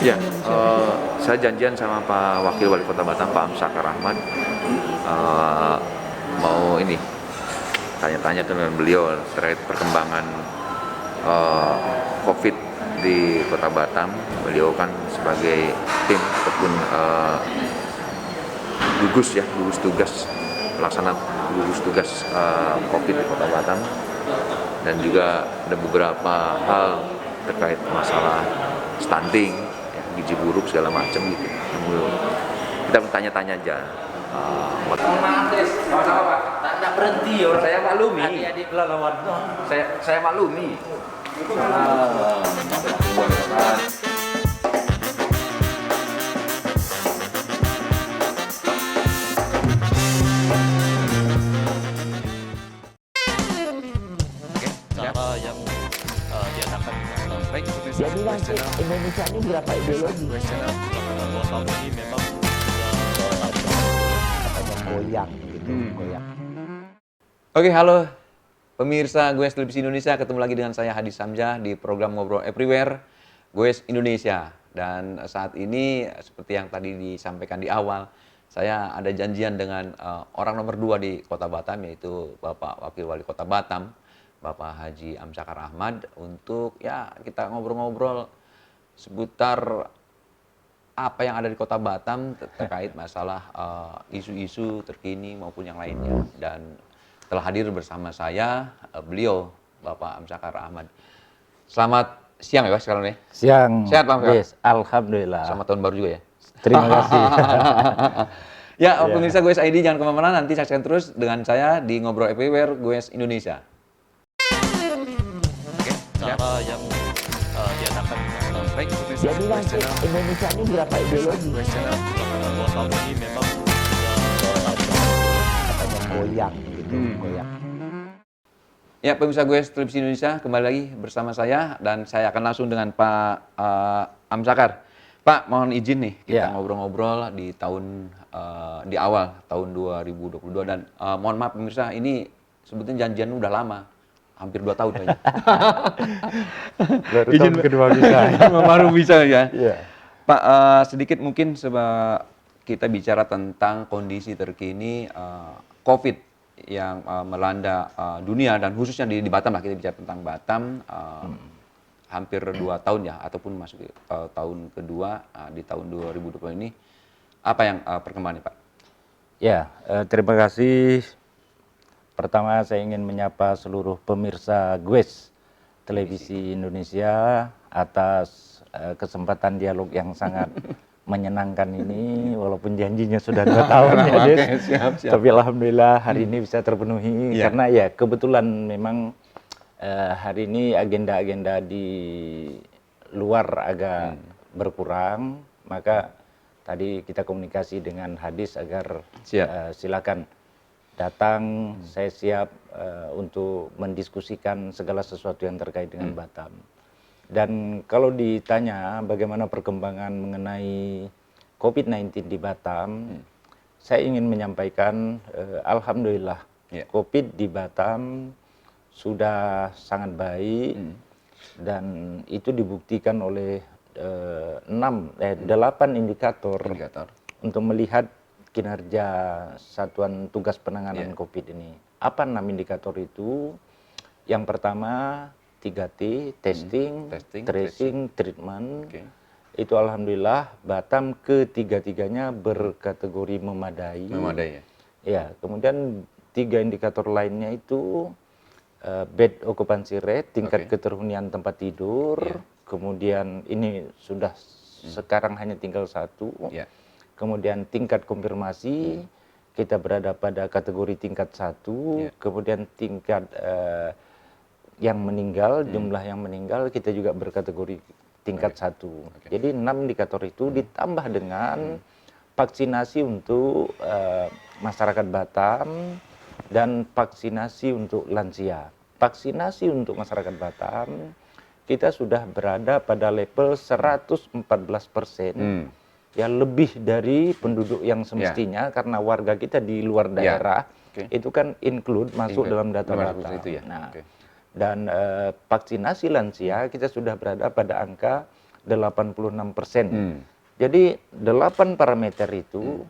Ya, saya janjian sama Pak Wakil Wali Kota Batam, Pak Amsakar Ahmad, eh, mau ini tanya-tanya dengan beliau terkait perkembangan eh, COVID di Kota Batam. Beliau kan sebagai tim ataupun gugus tugas pelaksana gugus tugas COVID di Kota Batam, dan juga ada beberapa hal terkait masalah stunting, ya, gizi buruk segala macam gitu. Kita bertanya-tanya aja. Maaf Des, sama-sama Pak. Tak berhenti ya. Saya maklumi. Adik-adik lawan. Saya maklumi. Cara yang diadakan baik Jadi nanti Indonesia ini berapa ideologi? questionnaire 2 tahun ini memang Goyang gitu, goyang. Oke, halo pemirsa Goes Televisi Indonesia, ketemu lagi dengan saya Hadi Samjah di program Ngobrol Everywhere Goes Indonesia. Dan saat ini seperti yang tadi disampaikan di awal, saya ada janjian dengan orang nomor 2 di Kota Batam, yaitu Bapak Wakil Wali Kota Batam, Bapak Haji Amsakar Ahmad, untuk ya kita ngobrol-ngobrol seputar apa yang ada di Kota Batam terkait masalah isu-isu terkini maupun yang lainnya. Dan telah hadir bersama saya beliau Bapak Amsakar Ahmad. Selamat siang ya Pak sekarang ya. Siang. Sehat, Pak? Yes, alhamdulillah. Selamat tahun baru juga ya. Terima kasih. Ya, pemirsa Goes ID jangan kemana-mana, nanti saksikan terus dengan saya di Ngobrol Everywhere Goes Indonesia. cara yang diadakan baik Jadi nanti Indonesia ini berapa ideologi? questionnaire 2 tahun ini memang Goyang gitu, goyang. Ya, pemirsa Goes Televisi Indonesia, kembali lagi bersama saya dan saya akan langsung dengan Pak Amsakar. Pak, mohon izin nih kita Ya. ngobrol-ngobrol di tahun di awal tahun 2022 dan mohon maaf pemirsa, ini sebetulnya janjian udah lama. Hampir 2 tahun kayaknya. Baru tahun kedua bisa. Baru bisa ya. Iya. Pak, sedikit mungkin kita bicara tentang kondisi terkini COVID yang melanda dunia dan khususnya di Batam lah, kita bicara tentang Batam. Hampir 2 tahun ya, ataupun masuk tahun kedua di tahun 2020 ini. Apa yang perkembangannya Pak? Ya, terima kasih. Pertama saya ingin menyapa seluruh pemirsa Goes Televisi Indonesia atas kesempatan dialog yang sangat menyenangkan ini, walaupun janjinya sudah 2 tahun ya Des. Oke, siap. Tapi alhamdulillah hari ini bisa terpenuhi Iya. karena ya kebetulan memang hari ini agenda-agenda di luar agak berkurang, maka tadi kita komunikasi dengan Hadis agar Siap. silakan datang, saya siap untuk mendiskusikan segala sesuatu yang terkait dengan Batam. Dan kalau ditanya bagaimana perkembangan mengenai COVID-19 di Batam, saya ingin menyampaikan alhamdulillah Ya. COVID di Batam sudah sangat baik dan itu dibuktikan oleh 8 indikator untuk melihat kinerja Satuan Tugas Penanganan COVID ini. Apa 6 indikator itu? Yang pertama 3T, testing, tracing, treatment. Oke. Itu alhamdulillah Batam ketiga-tiganya berkategori memadai. Memadai ya. Ya, kemudian 3 indikator lainnya itu bed occupancy rate, tingkat keterhunian tempat tidur. Kemudian ini sudah sekarang hanya tinggal 1. Ya. Kemudian tingkat konfirmasi, kita berada pada kategori tingkat 1. Kemudian tingkat yang meninggal, jumlah yang meninggal, kita juga berkategori tingkat 1. Jadi 6 indikator itu ditambah dengan vaksinasi untuk masyarakat Batam dan vaksinasi untuk lansia. Vaksinasi untuk masyarakat Batam, kita sudah berada pada level 114%. Ya, lebih dari penduduk yang semestinya karena warga kita di luar daerah itu kan masuk dalam data Batam. Itu ya. Nah, dan vaksinasi lansia kita sudah berada pada angka 86%. Jadi 8 parameter itu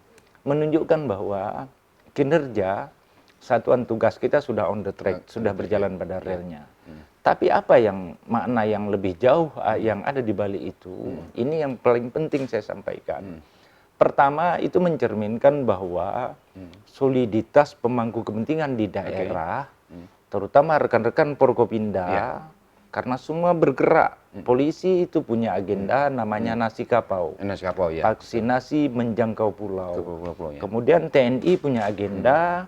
menunjukkan bahwa kinerja satuan tugas kita sudah on the track, sudah berjalan pada relnya. Tapi apa yang makna yang lebih jauh yang ada di balik itu, ini yang paling penting saya sampaikan. Pertama, itu mencerminkan bahwa soliditas pemangku kepentingan di daerah, terutama rekan-rekan Forkopimda, karena semua bergerak. Polisi itu punya agenda namanya nasi kapau. Nasi kapau ya. Vaksinasi menjangkau pulau. Pulau-pulau, ya. Kemudian TNI punya agenda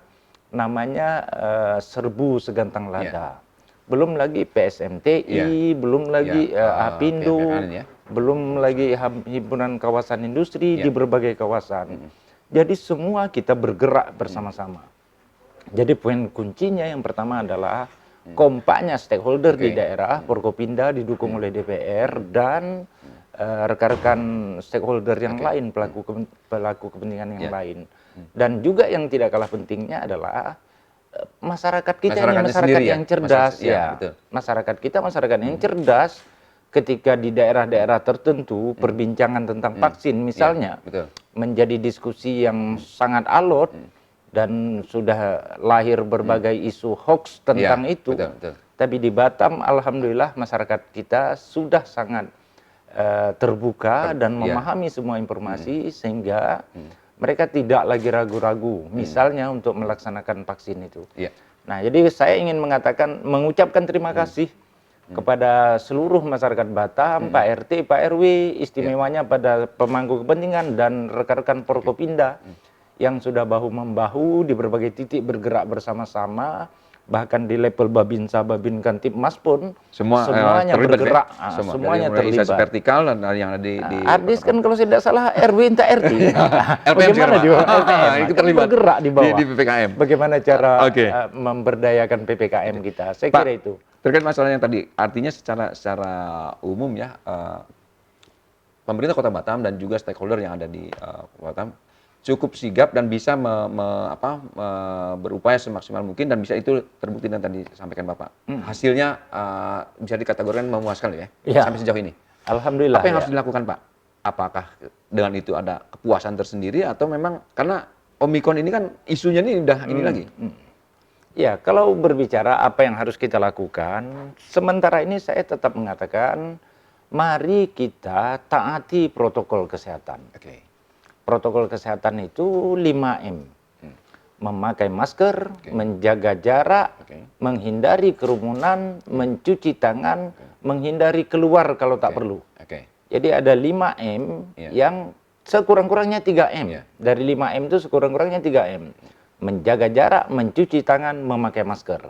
namanya serbu segantang lada. Belum lagi PSMTI, belum lagi Apindo, PPKN, ya. belum lagi himpunan kawasan industri di berbagai kawasan. Jadi semua kita bergerak bersama-sama. Jadi poin kuncinya yang pertama adalah kompaknya stakeholder di daerah, Forkopimda didukung oleh DPR dan rekan-rekan stakeholder yang lain, pelaku kepentingan yang lain. Dan juga yang tidak kalah pentingnya adalah masyarakat kita ini masyarakat sendiri, yang cerdas betul. Masyarakat kita masyarakat yang cerdas. Ketika di daerah-daerah tertentu perbincangan tentang vaksin misalnya menjadi diskusi yang sangat alot dan sudah lahir berbagai isu hoax tentang itu. Tapi di Batam alhamdulillah masyarakat kita sudah sangat terbuka dan memahami semua informasi sehingga mereka tidak lagi ragu-ragu misalnya untuk melaksanakan vaksin itu. Nah, jadi saya ingin mengucapkan terima kasih kepada seluruh masyarakat Batam, Pak RT, Pak RW, istimewanya pada pemangku kepentingan dan rekan-rekan Forkopimda yang sudah bahu-membahu di berbagai titik bergerak bersama-sama, bahkan di level Babinsa, Babinkan, Tipmas pun semuanya bergerak, semuanya terlibat. Vertikal dan yang ada di Adis kan kalau tidak salah RW entah RT. Bagaimana dia bergerak di bawah di PPKM. Bagaimana cara memberdayakan PPKM kita? Saya kira itu. Terkait masalah yang tadi, artinya secara umum ya, pemerintah Kota Batam dan juga stakeholder yang ada di Batam cukup sigap dan bisa berupaya semaksimal mungkin dan bisa itu terbukti dan tadi sampaikan Bapak. Hasilnya bisa dikategorikan memuaskan ya, sampai sejauh ini. Alhamdulillah. Apa yang harus dilakukan Pak? Apakah dengan itu ada kepuasan tersendiri atau memang karena Omikron ini kan isunya ini udah ini lagi? Ya, kalau berbicara apa yang harus kita lakukan, sementara ini saya tetap mengatakan, mari kita taati protokol kesehatan. Protokol kesehatan itu 5M. Memakai masker, menjaga jarak, menghindari kerumunan, mencuci tangan, menghindari keluar kalau tak perlu. Jadi ada 5M yang sekurang-kurangnya 3M. Dari 5M itu sekurang-kurangnya 3M. Menjaga jarak, mencuci tangan, memakai masker.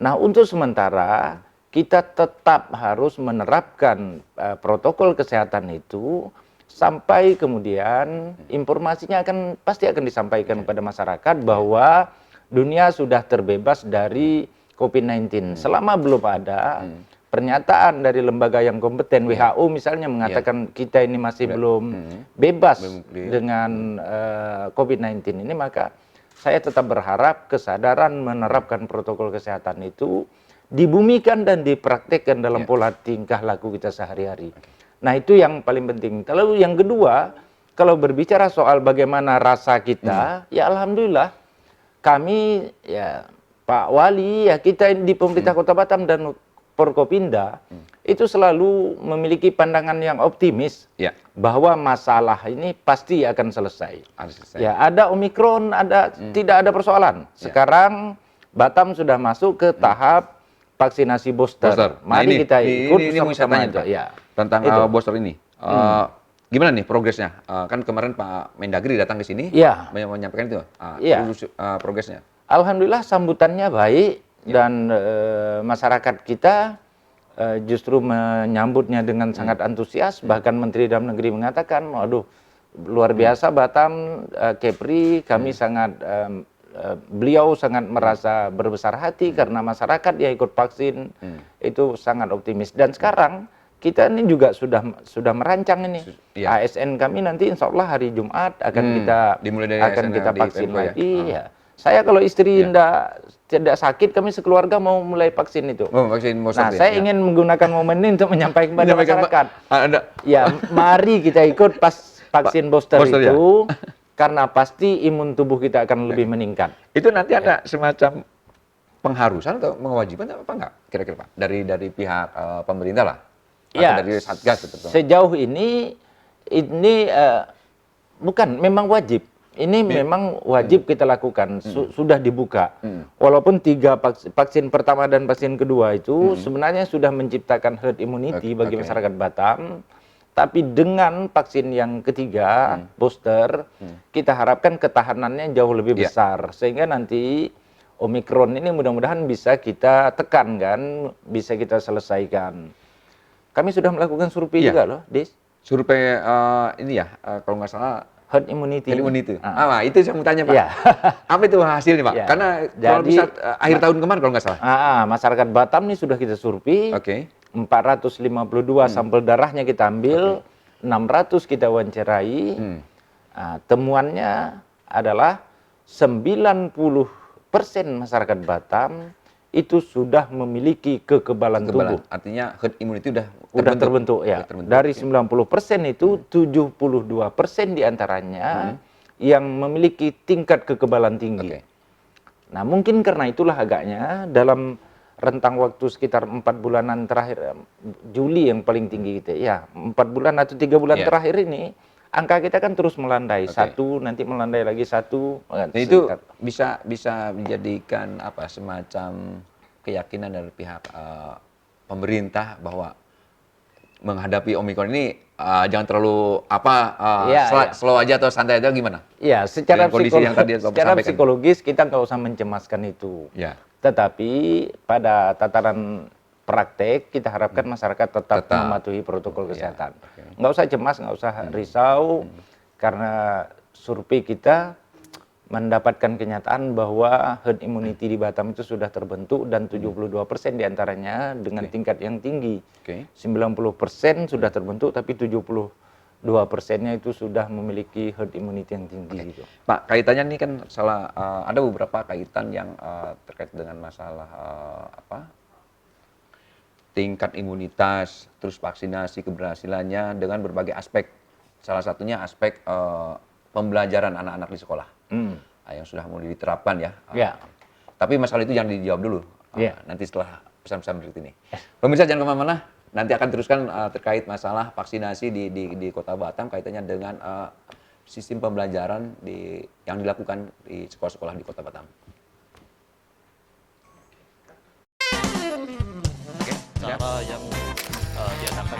Nah, untuk sementara kita tetap harus menerapkan protokol kesehatan itu sampai kemudian informasinya pasti akan disampaikan kepada masyarakat bahwa dunia sudah terbebas dari COVID-19. Selama belum ada pernyataan dari lembaga yang kompeten, WHO misalnya mengatakan kita ini masih belum bebas dengan COVID-19 ini, maka saya tetap berharap kesadaran menerapkan protokol kesehatan itu dibumikan dan dipraktekkan dalam pola tingkah laku kita sehari-hari. Nah, itu yang paling penting. Kalau yang kedua, kalau berbicara soal bagaimana rasa kita, ya alhamdulillah kami ya Pak Wali, ya kita di pemerintah Kota Batam dan Forkopimda itu selalu memiliki pandangan yang optimis bahwa masalah ini pasti akan selesai. Ya, ada Omikron, tidak ada persoalan. Sekarang Batam sudah masuk ke tahap vaksinasi booster. Mari kita ikut sama-sama aja. Ya. Tentang booster ini. Gimana nih progresnya? Kan kemarin Pak Mendagri datang ke sini menyampaikan itu. Progresnya. Alhamdulillah sambutannya baik dan masyarakat kita justru menyambutnya dengan sangat antusias. Bahkan Menteri Dalam Negeri mengatakan, waduh luar biasa Batam, Kepri, kami sangat beliau sangat merasa berbesar hati karena masyarakat yang ikut vaksin itu sangat optimis. Dan sekarang kita ini juga sudah merancang ini. ASN kami nanti insya Allah hari Jumat akan kita vaksin lagi. Saya kalau istri tidak sakit, kami sekeluarga mau mulai vaksin itu. Oh, vaksin booster Nah, ya? saya Ya. ingin menggunakan momen ini untuk menyampaikan kepada Menyampaikan, Pak, masyarakat. ada Ya, mari kita ikut pas vaksin booster booster, ya? itu, karena pasti imun tubuh kita akan lebih meningkat. itu nanti ada semacam pengharusan atau mewajibkan apa enggak kira-kira Pak dari pihak pemerintah lah atau Ya, dari Satgas gitu. sejauh ini bukan, memang wajib. Ini memang wajib kita lakukan, sudah dibuka. Walaupun 3 vaksin pertama dan vaksin kedua itu sebenarnya sudah menciptakan herd immunity bagi Oke. masyarakat Batam, tapi dengan vaksin yang ketiga, booster, kita harapkan ketahanannya jauh lebih Iya. besar. Sehingga nanti Omikron ini mudah-mudahan bisa kita tekan kan, bisa kita selesaikan. Kami sudah melakukan survei Iya. juga loh, Dis. Survei ini ya kalau nggak salah Herd immunity. itu. Itu saya mau tanya Pak. Iya. Apa itu hasilnya Pak? Iya. Karena kalau Jadi, bisa akhir tahun kemarin kalau nggak salah. Masyarakat Batam ini sudah kita survei. Oke. 452 sampel darahnya kita ambil, 600 kita wawancarai. Temuannya adalah 90% masyarakat Batam itu sudah memiliki kekebalan tubuh. Artinya herd immunity udah Terbentuk ya. Udah terbentuk. Dari 90% itu 72% diantaranya yang memiliki tingkat kekebalan tinggi. Oke. Nah, mungkin karena itulah agaknya dalam rentang waktu sekitar 4 bulanan terakhir, Juli yang paling tinggi kita, ya 4 bulan atau 3 bulan Iya. terakhir ini, angka kita kan terus melandai. Oke. Satu, nanti melandai lagi satu. Nah, itu bisa menjadikan apa semacam keyakinan dari pihak pemerintah bahwa menghadapi Omikron ini jangan terlalu Iya. slow aja atau santai aja gimana? Ya, secara, Dengan kondisi yang tadi Bapak secara sampaikan. psikologis kita nggak usah mencemaskan itu. Ya. Tetapi pada tataran praktek kita harapkan masyarakat tetap Tetap. mematuhi protokol kesehatan. oke. Nggak usah cemas, nggak usah risau, karena survei kita mendapatkan kenyataan bahwa herd immunity di Batam itu sudah terbentuk dan 72% diantaranya dengan tingkat yang tinggi. Oke. 90% sudah terbentuk, tapi 72%-nya itu sudah memiliki herd immunity yang tinggi. Gitu. Pak, kaitannya ini kan ada beberapa kaitan yang terkait dengan masalah tingkat imunitas, terus vaksinasi keberhasilannya dengan berbagai aspek. Salah satunya aspek pembelajaran anak-anak di sekolah yang sudah mulai diterapkan ya. Ya. Tapi masalah itu jangan dijawab dulu. Ya. Nanti setelah pesan-pesan berikut ini. Pemirsa jangan kemana-mana. Nanti akan teruskan terkait masalah vaksinasi di Kota Batam kaitannya dengan sistem pembelajaran yang dilakukan di sekolah-sekolah di Kota Batam. cara yang diadakan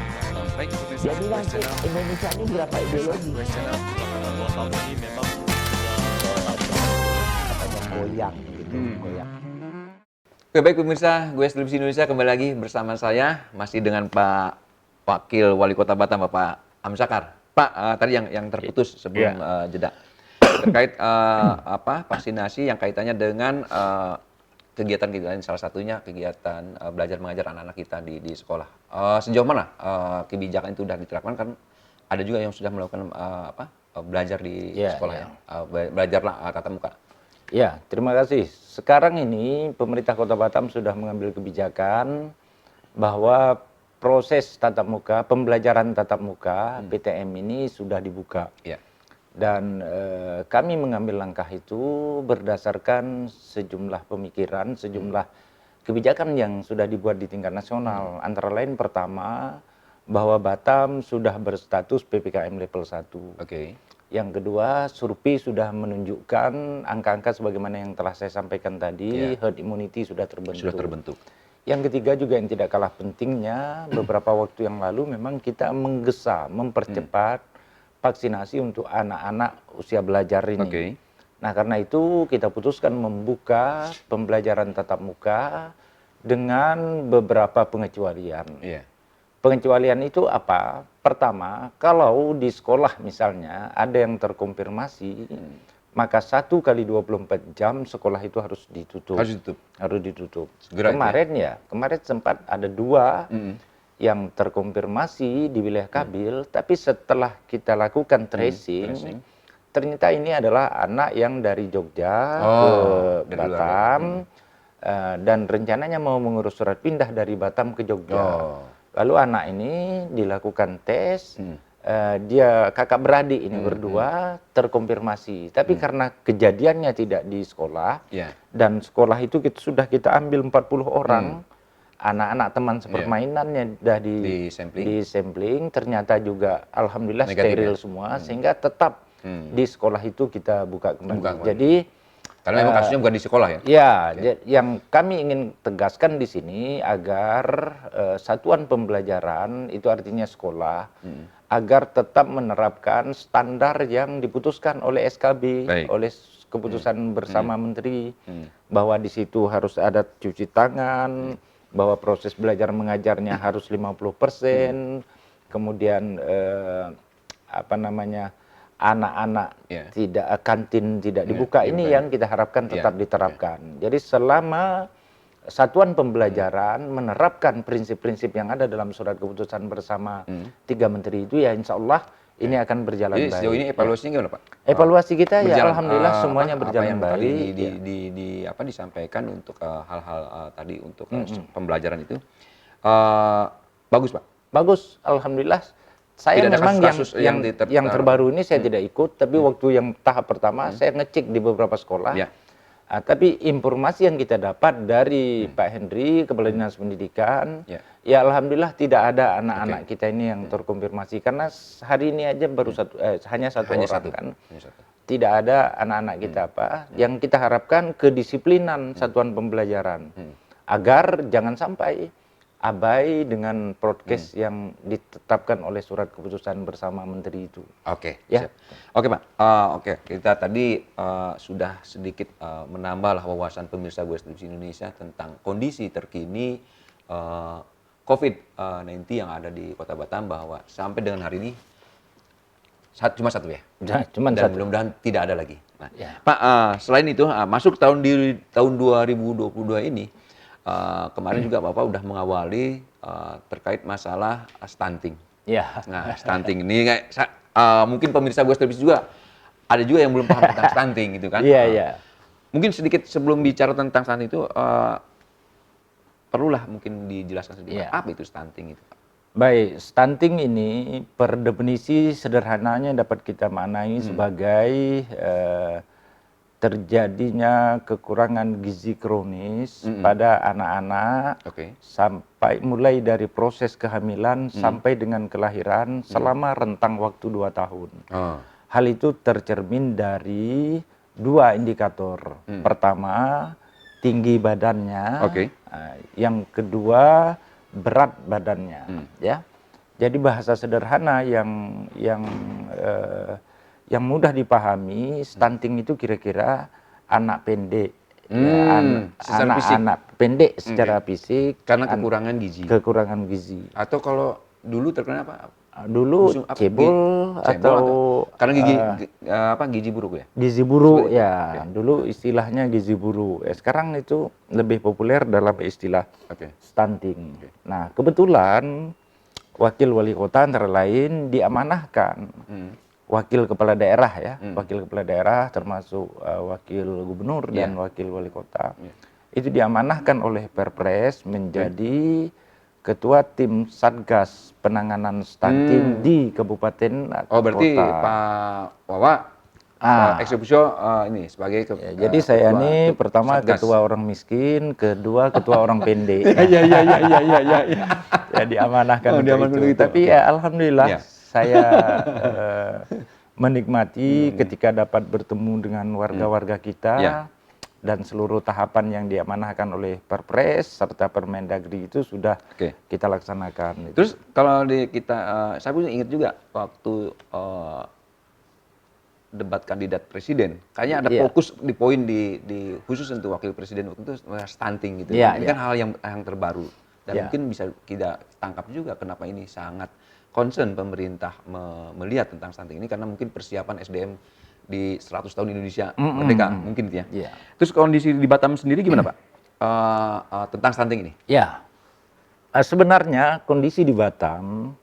baik Jadi nanti Indonesia ini berapa ideologi? dua tahun ini memang Goyang gitu, goyang. Oke, baik pemirsa, gue Televisi Indonesia kembali lagi bersama saya masih dengan Pak Wakil Wali Kota Batam Bapak Amsakar. Pak, tadi yang terputus sebelum jeda terkait vaksinasi yang kaitannya dengan kegiatan-kegiatan, salah satunya kegiatan belajar mengajar anak-anak kita di sekolah. Sejauh mana kebijakan itu sudah diterapkan? Kan ada juga yang sudah melakukan belajar di sekolah ya, belajarlah tatap muka. Ya, terima kasih. Sekarang ini pemerintah Kota Batam sudah mengambil kebijakan bahwa proses tatap muka, pembelajaran tatap muka PTM ini sudah dibuka. Ya. Dan kami mengambil langkah itu berdasarkan sejumlah pemikiran, sejumlah kebijakan yang sudah dibuat di tingkat nasional. Antara lain pertama, bahwa Batam sudah berstatus PPKM level 1. Oke. Yang kedua, survei sudah menunjukkan angka-angka sebagaimana yang telah saya sampaikan tadi, herd immunity sudah terbentuk. Sudah terbentuk. Yang ketiga juga yang tidak kalah pentingnya, beberapa waktu yang lalu memang kita menggesa, mempercepat vaksinasi untuk anak-anak usia belajar ini. Oke. Nah, karena itu kita putuskan membuka pembelajaran tatap muka dengan beberapa pengecualian. Iya. Pengecualian itu apa? Pertama, kalau di sekolah misalnya ada yang terkonfirmasi, maka 1 kali 24 jam sekolah itu harus ditutup. Harus ditutup. Harus ditutup. Segera Kemarin sempat ada 2 yang terkonfirmasi di wilayah Kabil, tapi setelah kita lakukan tracing, ternyata ini adalah anak yang dari Jogja ke dari luar Batam, dan rencananya mau mengurus surat pindah dari Batam ke Jogja. Lalu anak ini dilakukan tes, dia kakak beradik ini berdua terkonfirmasi. Tapi karena kejadiannya tidak di sekolah, dan sekolah itu sudah kita ambil 40 orang, anak-anak teman sepermainannya sudah di sampling, ternyata juga alhamdulillah Negatif, steril ya? semua, sehingga tetap di sekolah itu kita buka kembali. Jadi karena memang kasusnya bukan di sekolah ya? ya, yang kami ingin tegaskan di sini agar satuan pembelajaran itu artinya sekolah, agar tetap menerapkan standar yang diputuskan oleh SKB, oleh keputusan bersama Menteri, bahwa di situ harus ada cuci tangan, bahwa proses belajar mengajarnya harus 50%, kemudian anak-anak tidak kantin tidak dibuka, ini yang kita harapkan tetap diterapkan. Jadi selama satuan pembelajaran menerapkan prinsip-prinsip yang ada dalam surat keputusan bersama 3 menteri itu, ya insya Allah ini akan berjalan baik. Sejauh ini evaluasinya gimana Pak? Evaluasi kita berjalan, ya alhamdulillah semuanya berjalan yang baik. Tadi disampaikan untuk hal-hal tadi untuk pembelajaran itu bagus Pak? Bagus, alhamdulillah. Saya Tidak ada memang kasus yang terbaru ini saya tidak ikut, tapi waktu yang tahap pertama saya ngecek di beberapa sekolah. Tapi informasi yang kita dapat dari Pak Henry, Kepala Dinas Pendidikan, ya alhamdulillah tidak ada anak-anak kita ini yang terkonfirmasi, karena hari ini aja baru hanya satu orang kan. Tidak ada anak-anak kita yang kita harapkan kedisiplinan satuan pembelajaran, agar jangan sampai abai dengan prokes yang ditetapkan oleh surat keputusan bersama menteri itu. Oke, ya. Oke Pak, kita tadi sudah sedikit menambah wawasan pemirsa Gue Televisi Indonesia tentang kondisi terkini COVID-19 yang ada di Kota Batam, bahwa sampai dengan hari ini cuma satu ya? Cuma dan satu. mudah-mudahan tidak ada lagi. Nah, Pak, selain itu masuk tahun 2022 ini, kemarin juga Bapak udah mengawali terkait masalah stunting. Nah, stunting ini mungkin pemirsa Gue Televisi juga ada juga yang belum paham tentang stunting gitu kan. Mungkin sedikit sebelum bicara tentang stunting itu perlulah mungkin dijelaskan sedikit apa itu stunting itu, Pak. Baik, stunting ini per definisi sederhananya dapat kita maknai sebagai terjadinya kekurangan gizi kronis pada anak-anak sampai mulai dari proses kehamilan sampai dengan kelahiran selama rentang waktu 2 tahun. Hal itu tercermin dari 2 indikator. Pertama, tinggi badannya. Yang kedua, berat badannya. Ya. Jadi bahasa sederhana yang mudah dipahami, stunting itu kira-kira anak pendek, anak pendek secara fisik karena kekurangan gizi. Kekurangan gizi. Atau kalau dulu terkenal apa? Dulu cebol atau karena gizi buruk ya? Gizi buruk ya. Dulu istilahnya gizi buruk. Sekarang itu lebih populer dalam istilah stunting. Nah, kebetulan wakil wali kota antara lain diamanahkan wakil kepala daerah ya, wakil kepala daerah termasuk wakil gubernur dan wakil wali kota. Itu diamanahkan oleh Perpres menjadi ketua tim Satgas penanganan stunting di kabupaten atau berarti kota. Pak Wawa eksebusio ini sebagai jadi saya ini pertama Satgas. Ketua orang miskin, kedua ketua orang pendek. Iya. Ya diamanahkan untuk itu. Tapi ya alhamdulillah saya menikmati ketika dapat bertemu dengan warga-warga kita dan seluruh tahapan yang diamanahkan oleh Perpres serta Permendagri itu sudah kita laksanakan. Terus kalau saya punya ingat juga waktu debat kandidat presiden, kayaknya ada fokus di poin di khusus untuk wakil presiden waktu itu stunting gitu. Ini kan hal yang terbaru dan mungkin bisa kita tangkap juga kenapa ini sangat concern pemerintah melihat tentang stunting ini, karena mungkin persiapan SDM di 100 tahun Indonesia merdeka mungkin ya. Terus kondisi di Batam sendiri gimana Pak tentang stunting ini? Ya, sebenarnya kondisi di Batam,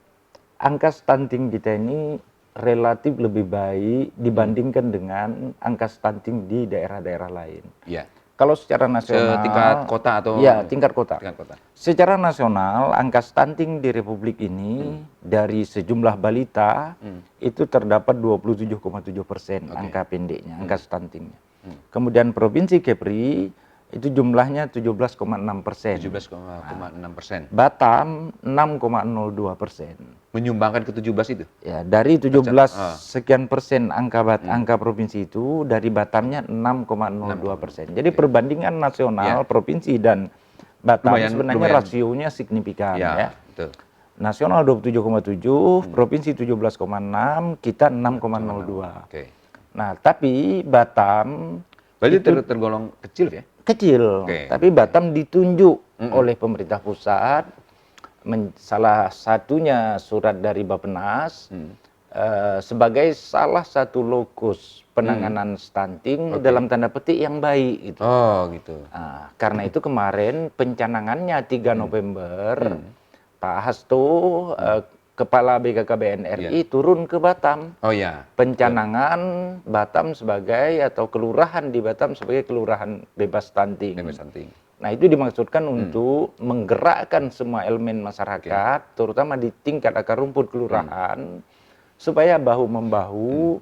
angka stunting kita ini relatif lebih baik dibandingkan dengan angka stunting di daerah-daerah lain. Iya. Kalau secara nasional, Setingkat kota atau ya tingkat kota. tingkat kota. Secara nasional, angka stunting di Republik ini dari sejumlah balita itu terdapat 27,7% angka pendeknya, angka stuntingnya. Kemudian Provinsi Kepri itu jumlahnya 17,6%. 17,6%. Batam 6,02%. Menyumbangkan ke 17 itu. Ya, dari 17 sekian persen angka provinsi itu, dari Batamnya 6,02%. Jadi perbandingan nasional provinsi dan Batam sebenarnya rasionya signifikan ya. Betul. Nasional 27,7, provinsi 17,6, kita 6,02. Oke. Nah, tapi Batam Berarti tergolong kecil ya? kecil, Oke. tapi Batam ditunjuk oleh pemerintah pusat, salah satunya surat dari Bappenas sebagai salah satu lokus penanganan stunting dalam tanda petik yang baik gitu. Oh, gitu. Nah, karena itu kemarin pencanangannya 3 November, Pak Hasto, Kepala BKKBN RI turun ke Batam. Oh ya. Pencanangan Batam sebagai atau kelurahan di Batam sebagai kelurahan bebas stunting. Bebas stunting. Nah, itu dimaksudkan untuk menggerakkan semua elemen masyarakat, terutama di tingkat akar rumput kelurahan, supaya bahu-membahu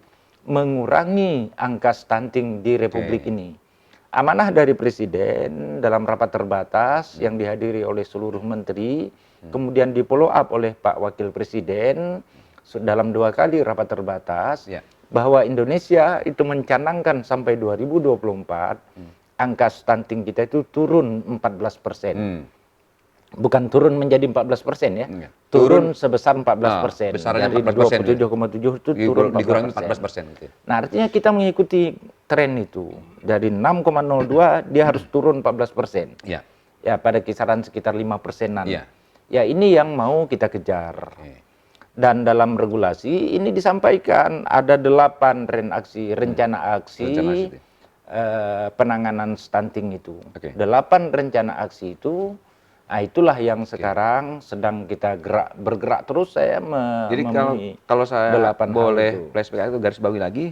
mengurangi angka stunting di Republik ini. Amanah dari Presiden dalam rapat terbatas yang dihadiri oleh seluruh menteri, kemudian di follow up oleh Pak Wakil Presiden dalam 2 kali rapat terbatas, bahwa Indonesia itu mencanangkan sampai 2024 angka stunting kita itu turun 14%. Bukan turun menjadi 14% ya, turun sebesar 14%. Besarnya Dari 27,7 itu turun dikurangi 14%. 14% gitu. Nah, artinya kita mengikuti tren itu. Dari 6,02 dia harus turun 14%. Iya. Ya, pada kisaran sekitar 5%-an. Iya. Ya, ini yang mau kita kejar. Dan dalam regulasi ini disampaikan ada 8 rencana aksi penanganan stunting itu. 8 rencana aksi itu, nah itulah yang sekarang sedang kita bergerak terus. Saya Jadi kalau saya 8 boleh flashback itu garis bawahi lagi,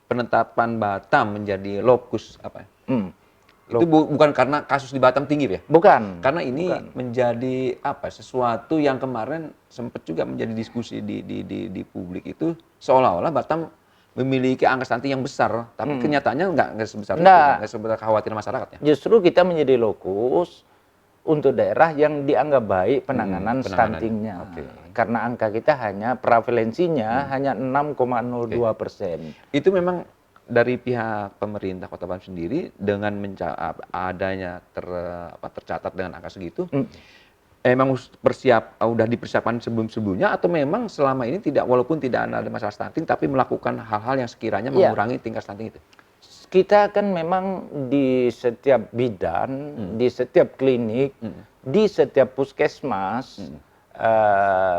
penetapan Batam menjadi lokus apa? Itu bukan karena kasus di Batam tinggi ya? Bukan. Karena ini menjadi apa? Sesuatu yang kemarin sempat juga menjadi diskusi di publik itu, seolah-olah Batam memiliki angka stunting yang besar, tapi kenyataannya nggak sebesar itu, nggak sebesar kekhawatiran masyarakatnya. Justru kita menjadi lokus untuk daerah yang dianggap baik penanganan stuntingnya. Karena angka kita hanya prevalensinya hanya 6,02%. Itu memang dari pihak pemerintah Kota Batam sendiri dengan adanya tercatat dengan angka segitu, emang udah dipersiapkan sebelumnya atau memang selama ini walaupun tidak ada masalah stunting tapi melakukan hal-hal yang sekiranya mengurangi tingkat stunting itu? Kita kan memang di setiap bidan, di setiap klinik, di setiap puskesmas,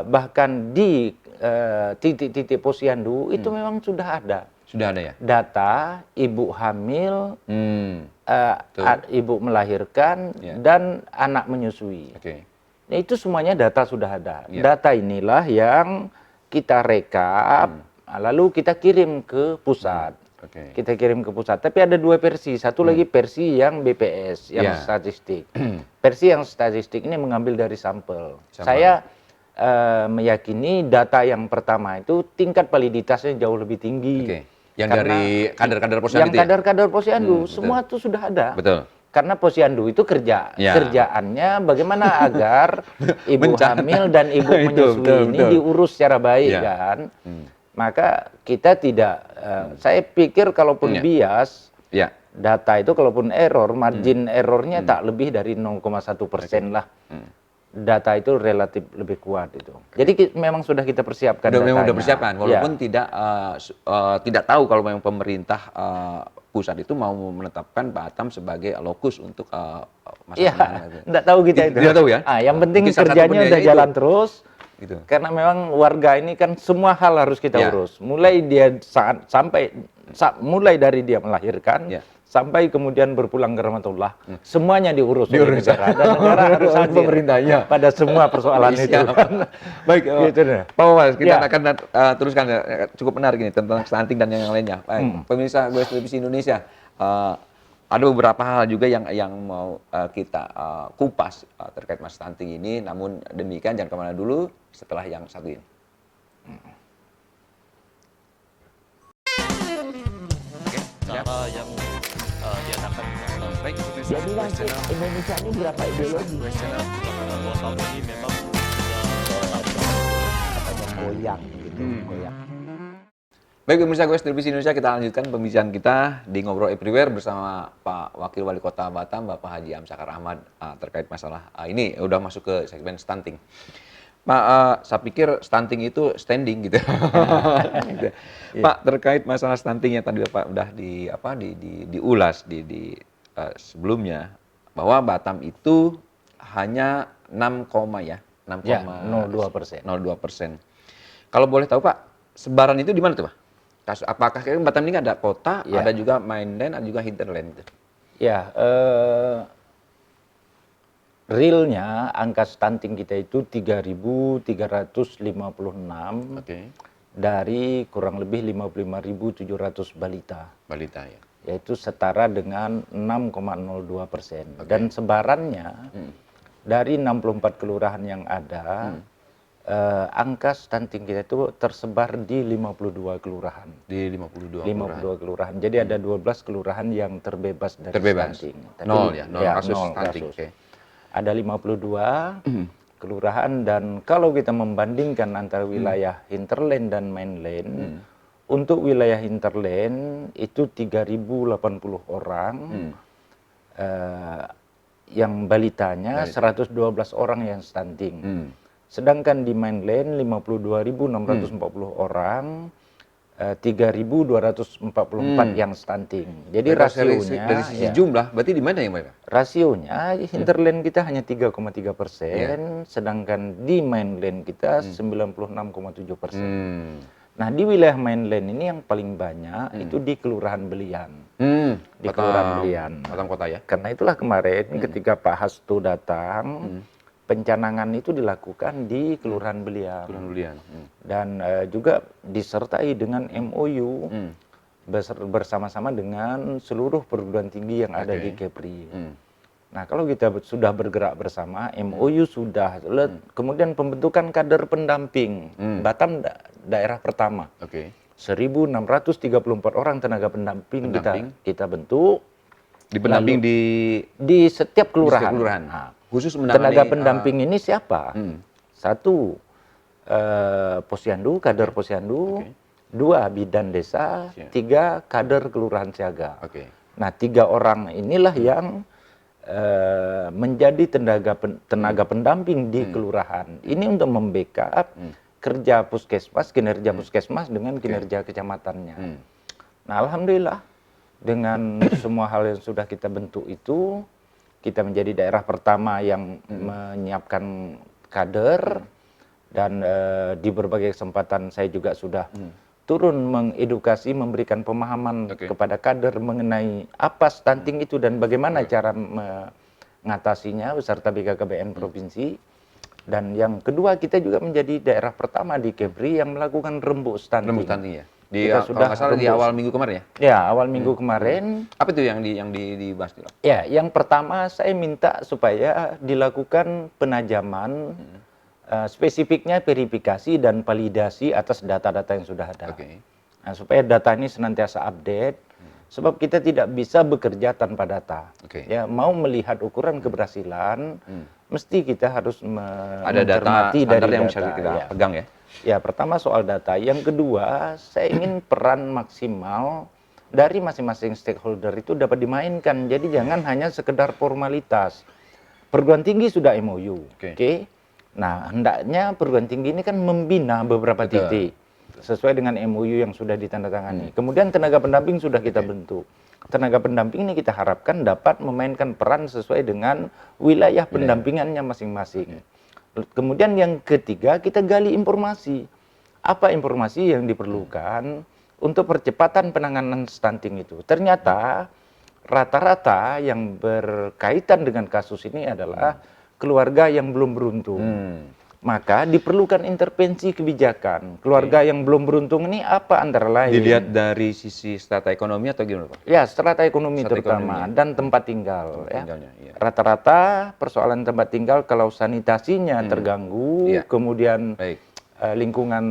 bahkan di titik-titik posyandu itu memang sudah ada. Sudah ada ya? Data ibu hamil, ibu melahirkan, dan anak menyusui. Nah, itu semuanya data sudah ada. Data inilah yang kita rekap, lalu kita kirim ke pusat. Kita kirim ke pusat. Tapi ada 2 versi. Satu lagi versi yang BPS, yang statistik. Versi yang statistik ini mengambil dari sampel. Saya meyakini data yang pertama itu tingkat validitasnya jauh lebih tinggi. Yang dari kader-kader posyandu. Yang kader-kader posyandu, semua itu sudah ada. Betul. Karena posyandu itu kerjaannya bagaimana agar ibu hamil dan ibu menyusui ini diurus secara baik kan. Maka kita tidak, saya pikir kalaupun bias, data itu kalaupun error, margin errornya tak lebih dari 0,1% lah. Data itu relatif lebih kuat itu. Jadi memang sudah kita persiapkan datanya. Memang sudah persiapkan, walaupun tidak tahu kalau memang pemerintah pusat itu mau menetapkan Batam sebagai lokus untuk masalah. Tidak tahu kita itu. Tidak tahu ya. Yang penting kerjanya udah jalan terus. Gitu. Karena memang warga ini kan semua hal harus kita urus. Mulai dia mulai dari dia melahirkan sampai kemudian berpulang ke rahmatullah, semuanya diurus oleh negara dan negara harus hadir pemerintahnya pada semua persoalan itu. Siap. Baik, Gitu deh. Pak Wawas, kita Ya. akan teruskan cukup menarik ini tentang stunting dan yang lainnya. Baik, pemirsa Goes Televisi Indonesia, ada beberapa hal juga yang mau kita kupas terkait mas stunting ini. Namun demikian jangan kemana dulu setelah yang satu ini. Cara yang diadakan baik Jadi nanti Indonesia ini berapa ideologi? 2 tahun ini memang Goyang gitu, goyang. Baik pemirsa Goes Televisi Indonesia, kita lanjutkan pembicaraan kita di Ngobrol Everywhere bersama Pak Wakil Wali Kota Batam, Bapak Haji Amsakar Ahmad terkait masalah ini udah masuk ke segmen stunting. Pak, saya pikir stunting itu standing gitu. Gitu. Pak, terkait masalah stunting yang tadi Bapak udah diulas sebelumnya bahwa Batam itu hanya 6, ya, 0,02%. 0,2%. Kalau boleh tahu Pak, sebaran itu di mana tuh Pak? Apakah Batam ini ada kota, Ya. ada juga mainland, ada juga hinterland gitu? Ya, realnya angka stunting kita itu 3.356 Oke. dari kurang lebih 55.700 balita, Balita ya. yaitu setara dengan 6,02%. Dan sebarannya dari 64 kelurahan yang ada, angka stunting kita itu tersebar di 52 kelurahan. Di 52 52 kelurahan. Jadi ada 12 kelurahan yang terbebas dari Terbebas. stunting. Nol ya, nol kasus nol stunting. kasus. Oke. Ada 52 kelurahan, dan kalau kita membandingkan antara wilayah hinterland dan mainland, untuk wilayah hinterland itu 3.080 orang, yang balitanya 112 orang yang stunting. Sedangkan di mainland 52.640 orang, 3.244 yang stunting. Jadi rasionya dari sisi ya, jumlah, berarti di mana yang mereka? rasionya hinterland kita hanya 3,3%, sedangkan di mainland kita 96,7%. Nah, di wilayah mainland ini yang paling banyak itu di Kelurahan Belian. Di Kelurahan Belian. Batam Kota ya. Karena itulah kemarin ketika Pak Hasto datang, pencanangan itu dilakukan di Kelurahan Belian. Kelurahan Belian. Dan juga disertai dengan MOU bersama-sama dengan seluruh perguruan tinggi yang ada di Kepri. Nah, kalau kita sudah bergerak bersama, MOU sudah, kemudian pembentukan kader pendamping. Batam daerah pertama. Oke. 1.634 orang tenaga pendamping, kita bentuk. Di pendamping di setiap kelurahan. Nah, khusus menangani Tenaga pendamping ini siapa? Satu, posyandu, kader posyandu. Dua, bidan desa. Tiga, kader kelurahan siaga. Nah, 3 orang inilah yang menjadi tenaga pendamping di kelurahan. Ini untuk membackup kerja puskesmas, kinerja puskesmas dengan kinerja kecamatannya. Nah, alhamdulillah dengan semua hal yang sudah kita bentuk itu, kita menjadi daerah pertama yang menyiapkan kader, dan di berbagai kesempatan saya juga sudah turun mengedukasi, memberikan pemahaman kepada kader mengenai apa stunting itu dan bagaimana cara mengatasinya beserta BKKBN provinsi. Dan yang kedua, kita juga menjadi daerah pertama di Kepri yang melakukan rembuk stunting. Rembuk stunting ya. Kita sudah di awal minggu kemarin ya. Ya, awal minggu kemarin. Apa itu yang dibahas itu? Ya, yang pertama saya minta supaya dilakukan penajaman, spesifiknya verifikasi dan validasi atas data-data yang sudah ada. Nah, supaya data ini senantiasa update, sebab kita tidak bisa bekerja tanpa data. Ya, mau melihat ukuran keberhasilan, mesti kita harus ada data mencermati standar dari yang data. bisa kita Ya. pegang ya. Ya, pertama soal data. Yang kedua, saya ingin peran maksimal dari masing-masing stakeholder itu dapat dimainkan. Jadi jangan hanya sekedar formalitas. Perguruan tinggi sudah MOU. Oke. Nah, hendaknya perguruan tinggi ini kan membina beberapa titik sesuai dengan MOU yang sudah ditandatangani. Kemudian tenaga pendamping sudah kita bentuk. Tenaga pendamping ini kita harapkan dapat memainkan peran sesuai dengan wilayah pendampingannya masing-masing. Kemudian yang ketiga, kita gali informasi. Apa informasi yang diperlukan untuk percepatan penanganan stunting itu? Ternyata rata-rata yang berkaitan dengan kasus ini adalah keluarga yang belum beruntung. Maka diperlukan intervensi kebijakan. Keluarga yang belum beruntung ini apa antara lain? Dilihat dari sisi strata ekonomi atau gimana Pak? Ya, strata ekonomi Strata terutama ekonominya. dan tempat tinggal. Ya. Tinggalnya, iya. Rata-rata persoalan tempat tinggal kalau sanitasinya terganggu, Iya. kemudian Baik. lingkungan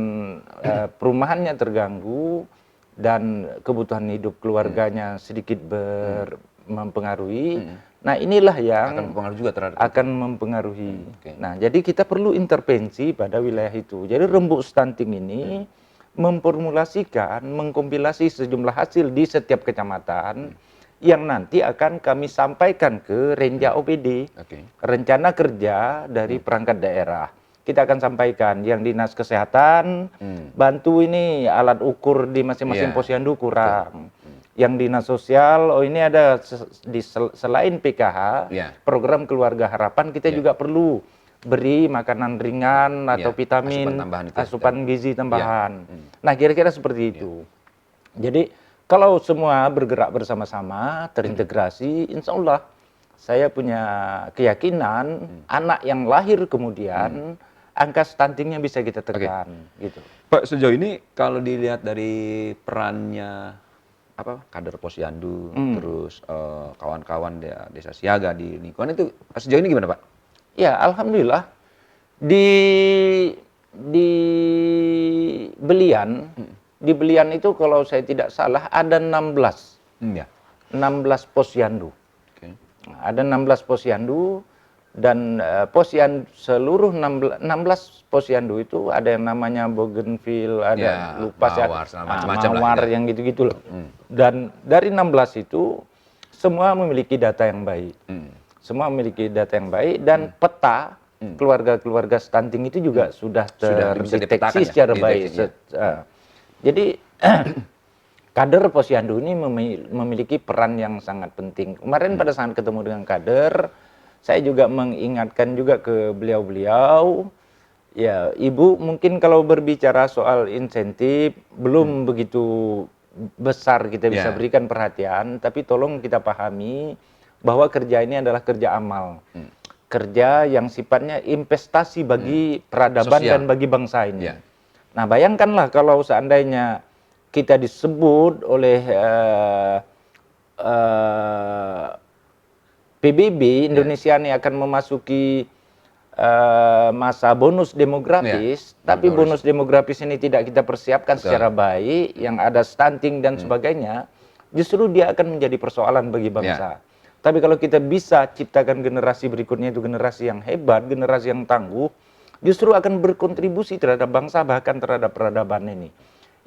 perumahannya terganggu dan kebutuhan hidup keluarganya sedikit mempengaruhi. Nah, inilah yang Akan berpengaruh juga terhadap akan mempengaruhi. Oke. Nah, jadi kita perlu intervensi pada wilayah itu. Jadi rembuk stunting ini memformulasikan, mengkompilasi sejumlah hasil di setiap kecamatan yang nanti akan kami sampaikan ke Renja OPD, Oke. rencana kerja dari perangkat daerah. Kita akan sampaikan yang dinas kesehatan, bantu ini alat ukur di masing-masing Iya. posyandu kurang. Yang dinas sosial, oh ini ada selain PKH, Iya. program keluarga harapan kita juga perlu beri makanan ringan atau Iya, vitamin, asupan tambahan itu ya. asupan gizi tambahan. Nah, kira-kira seperti itu. Jadi kalau semua bergerak bersama-sama, terintegrasi, insya Allah saya punya keyakinan anak yang lahir kemudian angka stuntingnya bisa kita tekan, gitu. Pak, sejauh ini kalau dilihat dari perannya kader posyandu, terus kawan-kawan desa siaga di lingkungan itu sejauh ini gimana Pak? Ya, alhamdulillah di Belian, di Belian itu kalau saya tidak salah ada 16 Ya. 16 posyandu. Oke. Nah, ada 16 posyandu dan seluruh 16 posyandu itu ada yang namanya Bougainville, ada Ya, lupa saya, mawar, segala macam-macam lah, mawar ya. yang gitu-gitu loh. Dan dari 16 itu semua memiliki data yang baik. Semua memiliki data yang baik dan peta keluarga-keluarga stunting itu juga sudah bisa dipetakan terdeteksi ya, secara baik. dideteksi, Jadi kader posyandu ini memiliki peran yang sangat penting. Kemarin pada saat ketemu dengan kader, saya juga mengingatkan juga ke beliau-beliau, ya Ibu mungkin kalau berbicara soal insentif belum begitu besar kita bisa berikan perhatian, tapi tolong kita pahami bahwa kerja ini adalah kerja amal. Kerja yang sifatnya investasi bagi peradaban Sosial. dan bagi bangsa ini. Ya. Nah, bayangkanlah kalau seandainya kita disebut oleh PBB Indonesia ini akan memasuki masa bonus demografis, tapi bonus demografis ini tidak kita persiapkan secara baik, yang ada stunting dan sebagainya, justru dia akan menjadi persoalan bagi bangsa. Tapi kalau kita bisa ciptakan generasi berikutnya itu generasi yang hebat, generasi yang tangguh, justru akan berkontribusi terhadap bangsa bahkan terhadap peradaban ini.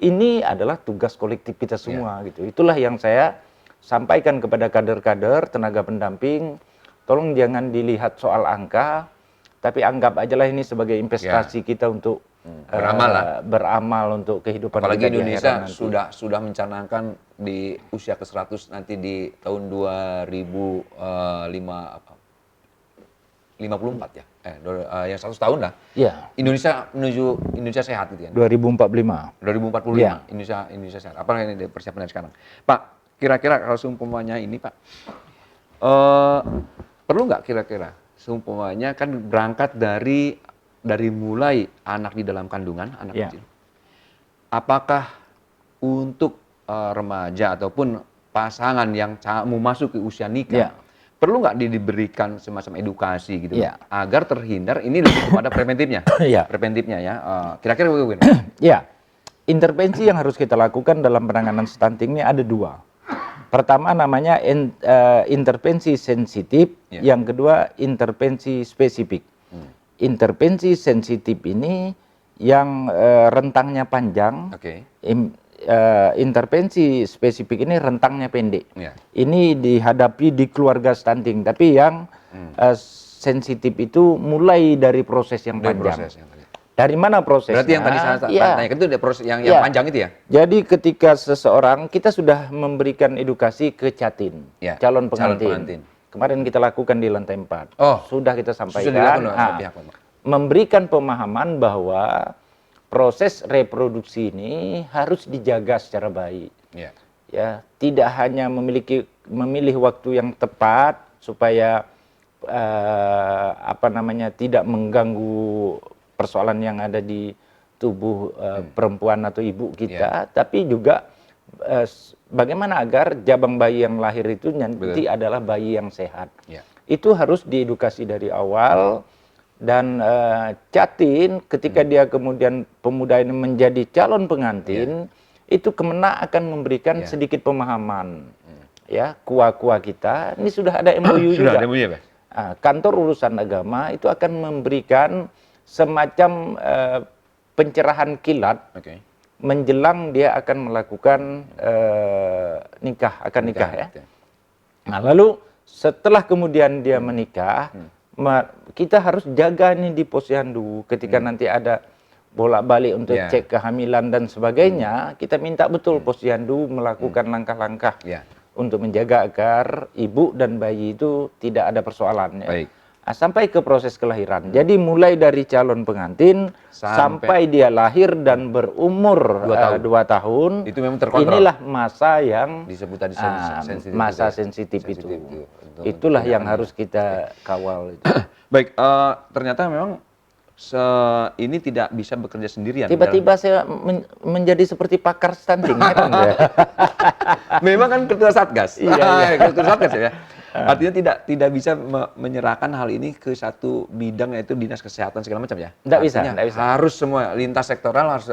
Ini adalah tugas kolektif kita semua gitu. Itulah yang saya sampaikan kepada kader-kader, tenaga pendamping, tolong jangan dilihat soal angka, tapi anggap ajalah ini sebagai investasi kita untuk beramal untuk kehidupan Apalagi kita di Indonesia akhirat nanti. sudah mencanangkan di usia ke-100 nanti di tahun 2054 ya. Yang 100 tahun lah. Ya, Indonesia menuju Indonesia sehat gitu kan. 2045. 2045 Iya. Indonesia sehat. Apa yang dipersiapkan dari sekarang? Pak, kira-kira kalau seumpamanya ini Pak, perlu nggak kira-kira seumpamanya kan berangkat dari mulai anak di dalam kandungan, anak Iya. kecil. Apakah untuk remaja ataupun pasangan yang mau masuk ke usia nikah, Iya. perlu nggak diberikan semacam edukasi gitu Iya. agar terhindar, ini lebih kepada preventifnya, Iya. preventifnya ya. Kira-kira bagaimana? Ya, intervensi yang harus kita lakukan dalam penanganan stunting ini ada dua. Pertama namanya intervensi sensitif, yang kedua intervensi spesifik. Intervensi sensitif ini yang rentangnya panjang, Oke. intervensi spesifik ini rentangnya pendek. Ya. Ini dihadapi di keluarga stunting, tapi yang sensitif itu mulai dari proses yang Dari panjang. proses yang tadi. Dari mana prosesnya? Berarti yang tadi saya Iya. tanyakan itu ada proses yang Iya. panjang itu ya? Jadi ketika seseorang, kita sudah memberikan edukasi ke Catin, Ya, calon calon pengantin. pengantin. Kemarin kita lakukan di lantai 4. Oh, Sudah kita Sudah sampaikan. dilakukan oleh Nah, pihak Pak. memberikan pemahaman bahwa proses reproduksi ini harus dijaga secara baik. Ya. ya tidak hanya memilih waktu yang tepat supaya tidak mengganggu persoalan yang ada di tubuh perempuan atau ibu kita, tapi juga bagaimana agar jabang bayi yang lahir itu nanti adalah bayi yang sehat. Itu harus diedukasi dari awal. Dan Catin ketika dia kemudian pemuda ini menjadi calon pengantin, itu Kemenak akan memberikan sedikit pemahaman, ya kuah-kuah kita. Ini sudah ada MOU juga. Sudah ada MOU ya, Pak? Kantor urusan agama itu akan memberikan semacam pencerahan kilat menjelang dia akan melakukan nikah ya. Nah, lalu setelah kemudian dia menikah, kita harus jaga nih di posyandu ketika nanti ada bolak-balik untuk cek kehamilan dan sebagainya, kita minta betul posyandu melakukan langkah-langkah untuk menjaga agar ibu dan bayi itu tidak ada persoalan. Sampai ke proses kelahiran. Jadi mulai dari calon pengantin sampai dia lahir dan berumur 2 tahun, itu memang terkontrol. Inilah masa yang disebut tadi sensitif. masa sensitif itu. Itulah yang harus kita kawal. Baik, ternyata memang ini tidak bisa bekerja sendirian. Tiba-tiba saya menjadi seperti pakar stunting. Memang kan ketua satgas. Iya. Ketua satgas ya. Artinya tidak bisa menyerahkan hal ini ke satu bidang, yaitu dinas kesehatan segala macam ya. Tidak bisa. Harus semua lintas sektoral harus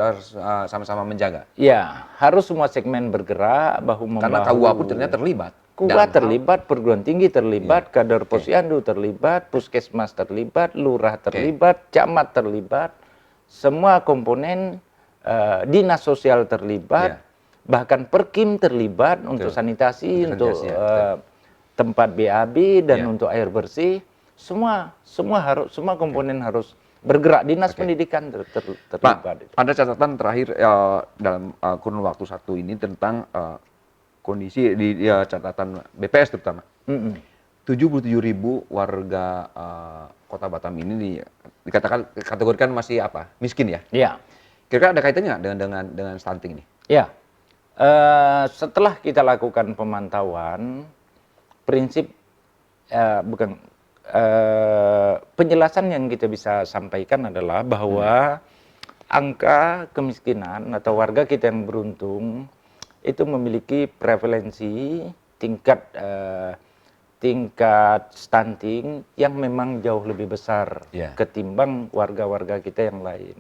sama-sama menjaga. Ya, harus semua segmen bergerak bahu-membahu. Karena KUA pun ternyata terlibat. KUA terlibat, perguruan tinggi terlibat, kader posyandu terlibat, puskesmas terlibat, lurah terlibat, camat terlibat, semua komponen dinas sosial terlibat, bahkan Perkim terlibat untuk sanitasi, untuk tempat BAB dan untuk air bersih. Semua komponen harus bergerak. Dinas pendidikan terlibat. Pak, ada catatan terakhir dalam kurun waktu satu ini tentang kondisi di catatan BPS terutama. 77.000 warga Kota Batam ini dikatakan kategorikan masih miskin ya? Iya. Kira-kira ada kaitannya dengan stunting ini? Ya. Setelah kita lakukan pemantauan, prinsip penjelasan yang kita bisa sampaikan adalah bahwa angka kemiskinan atau warga kita yang beruntung itu memiliki prevalensi tingkat stunting yang memang jauh lebih besar ketimbang warga-warga kita yang lain.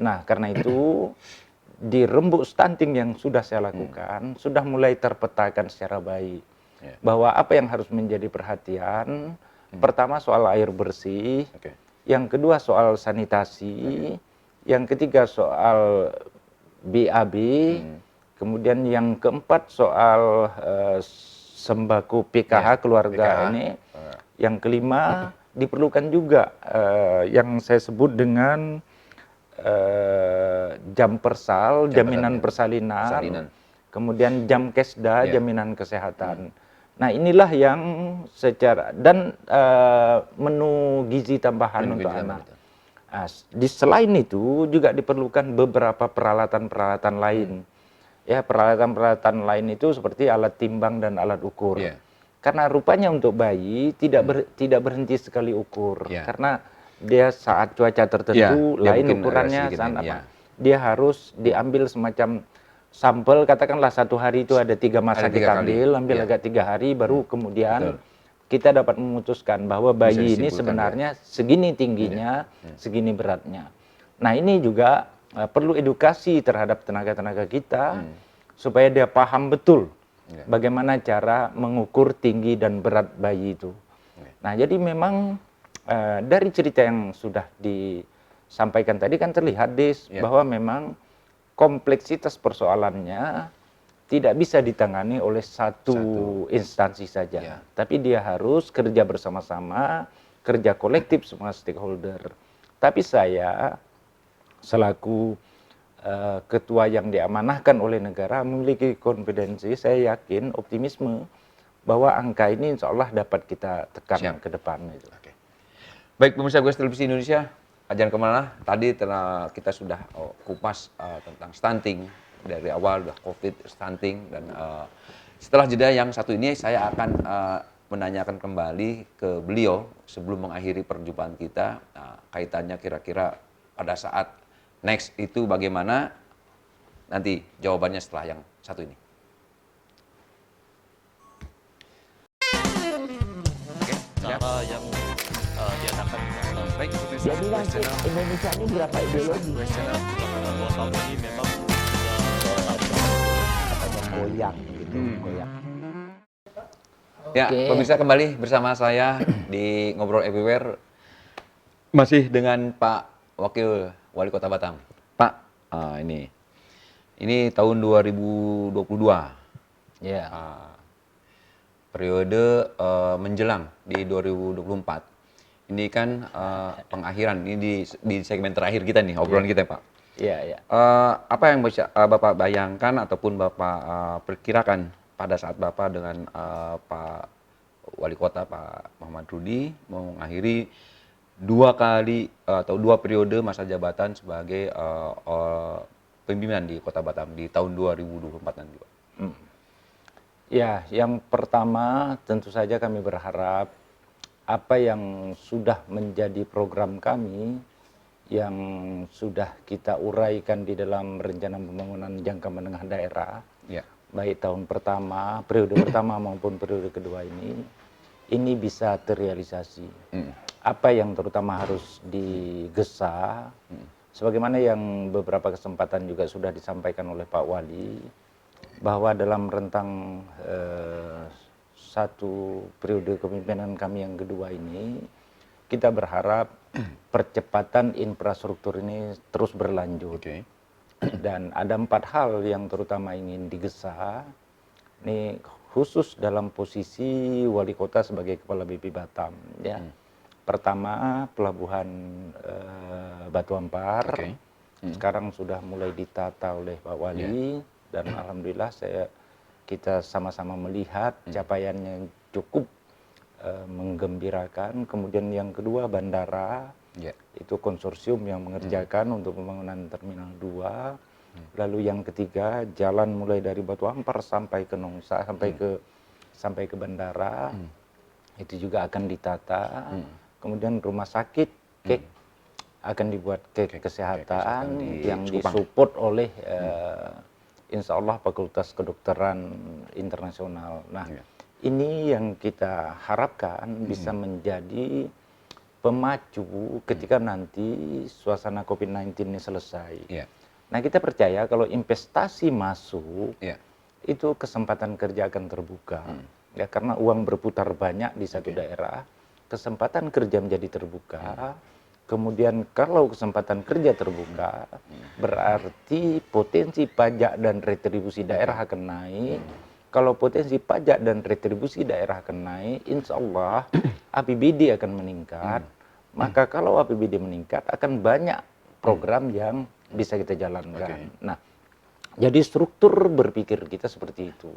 Nah, karena itu di rembuk stunting yang sudah saya lakukan sudah mulai terpetakan secara baik bahwa apa yang harus menjadi perhatian, pertama soal air bersih, yang kedua soal sanitasi, yang ketiga soal BAB, kemudian yang keempat soal sembako PKH keluarga ini, yang kelima diperlukan juga yang saya sebut dengan jam persal, jaminan persalinan, kemudian jam kesda, jaminan kesehatan. Nah, inilah yang dan menu gizi tambahan untuk anak. Selain itu juga diperlukan beberapa peralatan-peralatan lain. Ya, peralatan-peralatan lain itu seperti alat timbang dan alat ukur. Karena rupanya untuk bayi tidak berhenti sekali ukur. Karena dia saat cuaca tertentu lain ukurannya dia harus diambil semacam sampel, katakanlah 1 hari itu ada 3 masa kita ambil agak 3 hari baru kemudian kita dapat memutuskan bahwa bayi ini sebenarnya segini tingginya, segini beratnya. Nah, ini juga perlu edukasi terhadap tenaga-tenaga kita supaya dia paham betul bagaimana cara mengukur tinggi dan berat bayi itu. Nah, jadi memang dari cerita yang sudah disampaikan tadi kan terlihat bahwa memang kompleksitas persoalannya tidak bisa ditangani oleh satu instansi saja, tapi dia harus kerja bersama-sama, kerja kolektif semua stakeholder. Tapi saya selaku ketua yang diamanahkan oleh negara memiliki konfidensi, saya yakin optimisme bahwa angka ini insya Allah dapat kita tekan ke depan. Baik, pemirsa GOES Televisi Indonesia, jangan kemana, tadi kita sudah kupas tentang stunting, dari awal udah COVID, stunting, dan setelah jeda yang satu ini saya akan menanyakan kembali ke beliau sebelum mengakhiri perjumpaan kita, kaitannya kira-kira pada saat next itu bagaimana, nanti jawabannya setelah yang satu ini. cara yang diadakan baik untuk Jadi nanti Indonesia ini berapa ideologi? 2 tahun ini memang Goyang gitu, goyang. Ya, Oke. pemirsa kembali bersama saya di Ngobrol Everywhere, masih dengan Pak Wakil Wali Kota Batam. Pak, ini tahun 2022. Ya. Periode menjelang di 2024. Ini kan pengakhiran, ini di segmen terakhir kita nih, obrolan kita Pak. Iya, iya. Apa yang bisa Bapak bayangkan ataupun Bapak perkirakan pada saat Bapak dengan Pak Wali Kota Pak Muhammad Rudi mau mengakhiri 2 kali atau 2 periode masa jabatan sebagai pimpinan di Kota Batam di tahun 2024 nanti Pak? Ya, yang pertama tentu saja kami berharap apa yang sudah menjadi program kami yang sudah kita uraikan di dalam rencana pembangunan jangka menengah daerah, Ya. baik tahun pertama, periode pertama maupun periode kedua ini bisa terrealisasi. Apa yang terutama harus digesa, sebagaimana yang beberapa kesempatan juga sudah disampaikan oleh Pak Wali, bahwa dalam rentang satu periode kepemimpinan kami yang kedua ini, kita berharap percepatan infrastruktur ini terus berlanjut. Oke. Dan ada 4 hal yang terutama ingin digesa. Ini khusus dalam posisi wali kota sebagai kepala BP Batam. Ya. Pertama, pelabuhan Batu Ampar. Oke. Sekarang sudah mulai ditata oleh Pak Wali. Dan alhamdulillah kita sama-sama melihat capaiannya cukup menggembirakan. Kemudian yang kedua, bandara. Itu konsorsium yang mengerjakan untuk pembangunan Terminal 2. Lalu yang ketiga, jalan mulai dari Batu Ampar sampai ke Nongsa, sampai ke bandara. Itu juga akan ditata. Kemudian rumah sakit akan dibuat kesehatan yang disupport oleh insya Allah Fakultas Kedokteran Internasional. Nah, ini yang kita harapkan bisa menjadi pemacu ketika nanti suasana COVID-19 ini selesai. Nah, kita percaya kalau investasi masuk, itu kesempatan kerja akan terbuka. Ya, karena uang berputar banyak di satu daerah, kesempatan kerja menjadi terbuka. Kemudian kalau kesempatan kerja terbuka, berarti potensi pajak dan retribusi daerah akan naik. Kalau potensi pajak dan retribusi daerah akan naik, insya Allah APBD akan meningkat. Maka kalau APBD meningkat, akan banyak program yang bisa kita jalankan. Nah, jadi struktur berpikir kita seperti itu.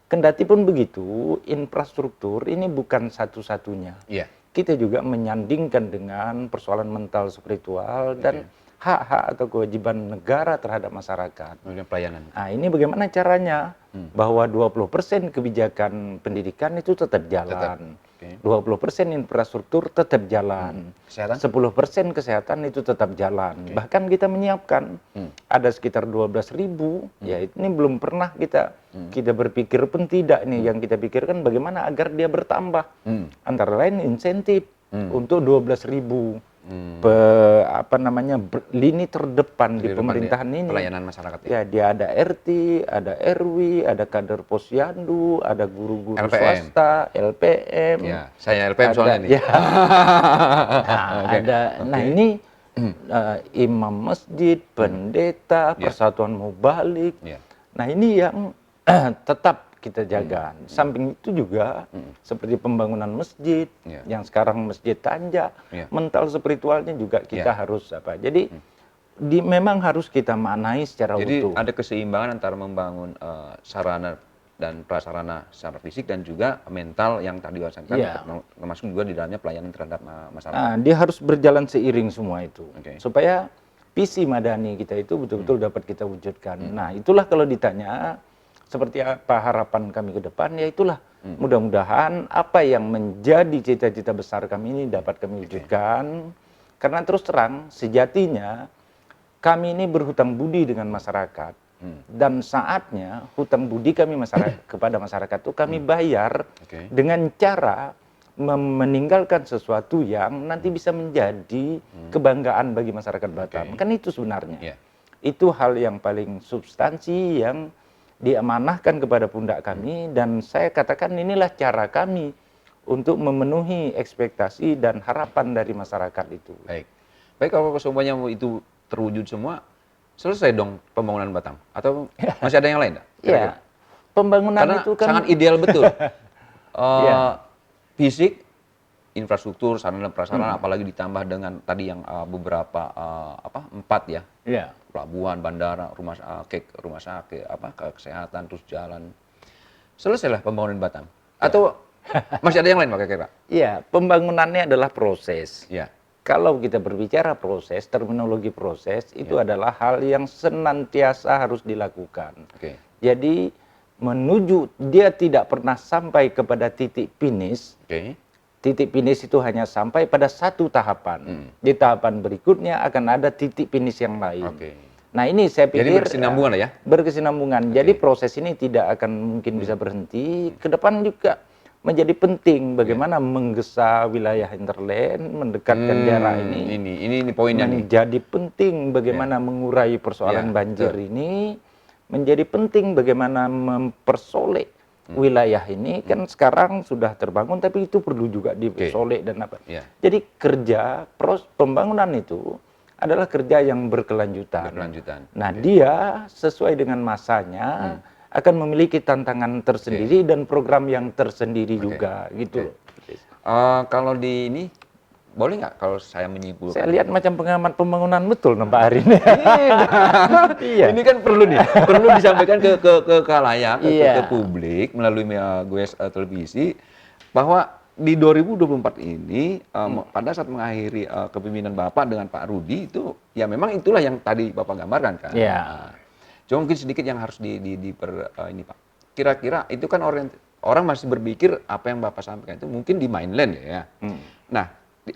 Kendati pun begitu, infrastruktur ini bukan satu-satunya. Kita juga menyandingkan dengan persoalan mental spiritual dan hak-hak atau kewajiban negara terhadap masyarakat. Kemudian pelayanan. Nah, ini bagaimana caranya? Bahwa 20% kebijakan pendidikan itu tetap jalan. 20% infrastruktur tetap jalan. Kesehatan? 10% kesehatan itu tetap jalan. Bahkan kita menyiapkan ada sekitar 12.000, ya ini belum pernah kita berpikir pun tidak nih. Yang kita pikirkan bagaimana agar dia bertambah. Antara lain insentif untuk 12.000 lini terdepan di pemerintahan ini. Pelayanan masyarakat. Ya, dia ada RT, ada RW, ada kader posyandu, ada guru-guru LPM. swasta, LPM. Ya, saya LPM soalnya nih. Ya. Nah, ini imam masjid, pendeta, persatuan mubalik. Nah, ini yang tetap kita jaga. Samping itu juga seperti pembangunan masjid yang sekarang masjid Tanja, mental spiritualnya juga kita harus apa. Jadi memang harus kita maknai secara utuh. Jadi ada keseimbangan antara membangun sarana dan prasarana secara fisik dan juga mental yang tadi disampaikan, termasuk juga di dalamnya pelayanan terhadap masyarakat. Dia harus berjalan seiring semua itu. Supaya visi Madani kita itu betul-betul dapat kita wujudkan. Nah, itulah kalau ditanya seperti apa harapan kami ke depan, ya itulah mudah-mudahan apa yang menjadi cita-cita besar kami ini dapat kami wujudkan. Karena terus terang sejatinya kami ini berhutang budi dengan masyarakat. Dan saatnya hutang budi kami kepada masyarakat itu kami bayar dengan cara meninggalkan sesuatu yang nanti bisa menjadi kebanggaan bagi masyarakat Batam. Kan itu sebenarnya. Itu hal yang paling substansi yang diamanahkan kepada pundak kami, dan saya katakan inilah cara kami untuk memenuhi ekspektasi dan harapan dari masyarakat itu. Baik, kalau semuanya itu terwujud semua, selesai dong pembangunan Batam? Atau masih ada yang lain? Iya, pembangunan Karena itu kan sangat ideal betul. Fisik, infrastruktur, sarana dan prasarana, apalagi ditambah dengan tadi yang beberapa 4 ya, pelabuhan, bandara, rumah sakit, kesehatan, terus jalan. Selesailah pembangunan Batam. Atau masih ada yang lain Pak kira-kira? Iya, pembangunannya adalah proses. Iya. Kalau kita berbicara proses, terminologi proses itu adalah hal yang senantiasa harus dilakukan. Jadi menuju dia tidak pernah sampai kepada titik finish. Titik finish itu hanya sampai pada satu tahapan. Di tahapan berikutnya akan ada titik finish yang lain. Nah, ini saya pikir jadi berkesinambungan ya? Berkesinambungan. Jadi proses ini tidak akan mungkin bisa berhenti. Ke depan juga menjadi penting bagaimana menggesa wilayah hinterland, mendekatkan jarak ini. Ini poinnya nih. Menjadi penting bagaimana mengurai persoalan banjir ini. Menjadi penting bagaimana mempersolek wilayah ini. Kan sekarang sudah terbangun, tapi itu perlu juga disolek dan apa. Jadi kerja pembangunan itu adalah kerja yang berkelanjutan. Nah, dia sesuai dengan masanya akan memiliki tantangan tersendiri dan program yang tersendiri juga, gitu. Kalau di ini boleh nggak kalau saya menyimpulkan? Saya lihat macam pengamat pembangunan betul nampak hari ini. Ini kan perlu disampaikan ke khalayak, ke publik melalui GWS televisi bahwa di 2024 ini pada saat mengakhiri kepemimpinan Bapak dengan Pak Rudi itu ya memang itulah yang tadi Bapak gambarkan kan. Cuma mungkin sedikit yang harus ini Pak. Kira-kira itu kan orang masih berpikir apa yang Bapak sampaikan itu mungkin di mainland ya. Nah,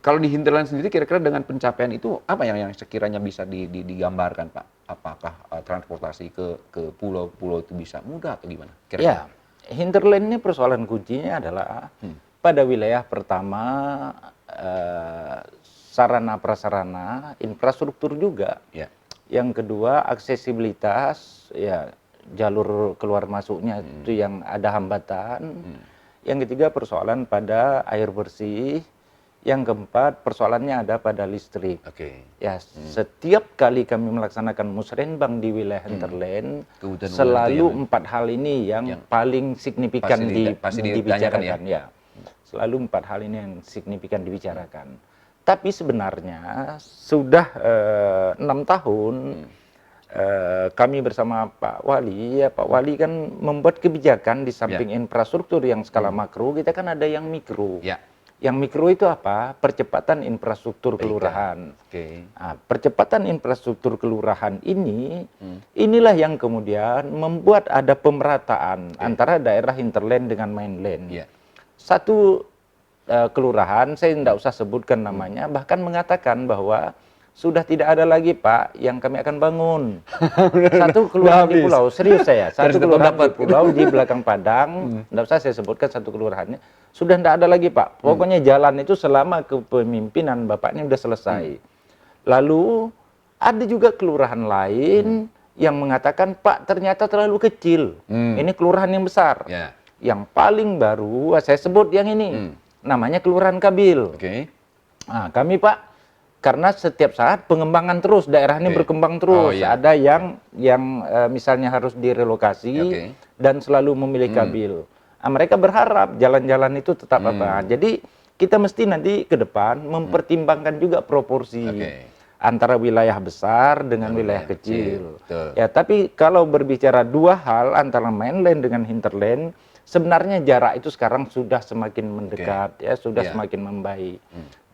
kalau di hinterland sendiri kira-kira dengan pencapaian itu apa yang sekiranya bisa digambarkan Pak? Apakah transportasi ke pulau-pulau itu bisa mudah atau gimana? Ya, hinterland ini persoalan kuncinya adalah pada wilayah pertama sarana prasarana, infrastruktur juga. Yang kedua aksesibilitas, ya jalur keluar masuknya itu yang ada hambatan. Yang ketiga persoalan pada air bersih. Yang keempat persoalannya ada pada listrik. Ya, setiap kali kami melaksanakan musrenbang di wilayah hinterland, selalu 4 hal ini yang paling signifikan dibicarakan. Ya, selalu 4 hal ini yang signifikan dibicarakan. Tapi sebenarnya sudah 6 tahun kami bersama Pak Wali, Pak Wali kan membuat kebijakan di samping infrastruktur yang skala makro, kita kan ada yang mikro. Yang mikro itu apa? Percepatan infrastruktur kelurahan. Nah, percepatan infrastruktur kelurahan ini, inilah yang kemudian membuat ada pemerataan antara daerah hinterland dengan mainland. Satu kelurahan, saya tidak usah sebutkan namanya, bahkan mengatakan bahwa sudah tidak ada lagi Pak yang kami akan bangun. Satu kelurahan di pulau, serius saya, satu kelurahan di pulau di belakang Padang, tidak usah saya sebutkan satu kelurahannya, sudah tidak ada lagi Pak. Pokoknya jalan itu selama kepemimpinan Bapak ini sudah selesai. Lalu ada juga kelurahan lain yang mengatakan Pak ternyata terlalu kecil, ini kelurahan yang besar. Yang paling baru saya sebut yang ini, namanya Kelurahan Kabil. Nah, kami Pak, karena setiap saat pengembangan terus, daerah ini berkembang terus. Ada yang misalnya harus direlokasi dan selalu memilih Kabil. Nah, mereka berharap jalan-jalan itu tetap apa. Jadi kita mesti nanti ke depan mempertimbangkan juga proporsi antara wilayah besar dengan wilayah kecil. Ya, tapi kalau berbicara 2 hal antara mainland dengan hinterland, sebenarnya jarak itu sekarang sudah semakin mendekat, ya sudah semakin membaik.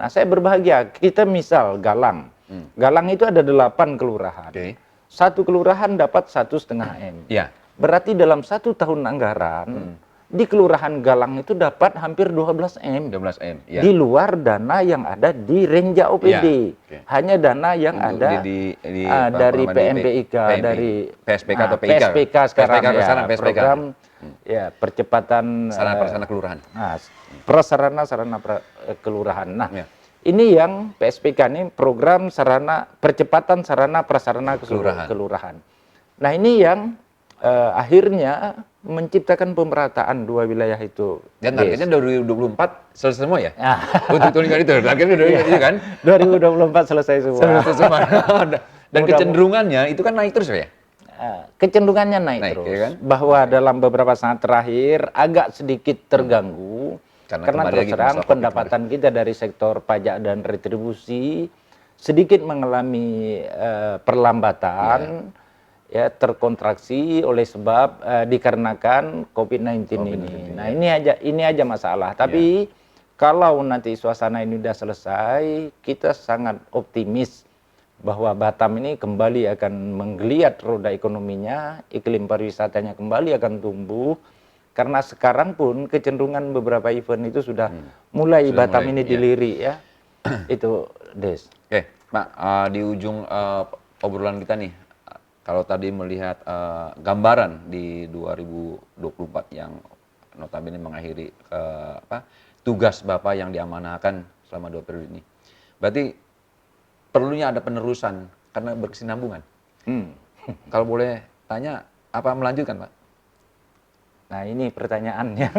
Nah, saya berbahagia. Kita misal Galang, Galang itu ada 8 kelurahan. Oke. Satu kelurahan dapat 1,5 M. Iya. Berarti dalam 1 tahun anggaran di kelurahan Galang itu dapat hampir 12 M. 12 M. Iya. Di luar dana yang ada di Renja OPD. Iya, oke. Hanya dana yang Untuk ada dari apa namanya, PMPIK, PMP. dari PSPK atau PIK? PSPK sekarang PSPK ya, sekarang, PSPK. program ya percepatan Sarana-prasarana kelurahan. prasarana kelurahan. Nah, Ya. ini yang PSPK ini program percepatan sarana prasarana kelurahan. Nah, ini yang akhirnya menciptakan pemerataan 2 wilayah itu. Dan targetnya 2024 selesai semua ya? Ah. Untuk tulisan itu, targetnya itu kan? 2024 selesai semua. Selesai semua. Dan Mudah- kecenderungannya itu kan naik terus ya? Kecenderungannya naik Naik, terus. ya kan? Bahwa dalam beberapa saat terakhir agak sedikit terganggu Karena karena kembali terus lagi terang masalah Covid pendapatan kita dari sektor pajak dan retribusi sedikit mengalami perlambatan, ya terkontraksi oleh sebab dikarenakan COVID-19 ini. Nah, ini aja masalah. Tapi kalau nanti suasana ini sudah selesai, kita sangat optimis bahwa Batam ini kembali akan menggeliat roda ekonominya, iklim pariwisatanya kembali akan tumbuh. Karena sekarang pun kecenderungan beberapa event itu sudah mulai Sudah Batam mulai, ini ya. dilirik ya. Itu Des. Oke, Pak, di ujung obrolan kita nih, kalau tadi melihat gambaran di 2024 yang notabene mengakhiri tugas Bapak yang diamanahkan selama 2 periode ini. Berarti perlunya ada penerusan karena berkesinambungan. Kalau boleh tanya, apa melanjutkan, Pak? Nah, ini pertanyaannya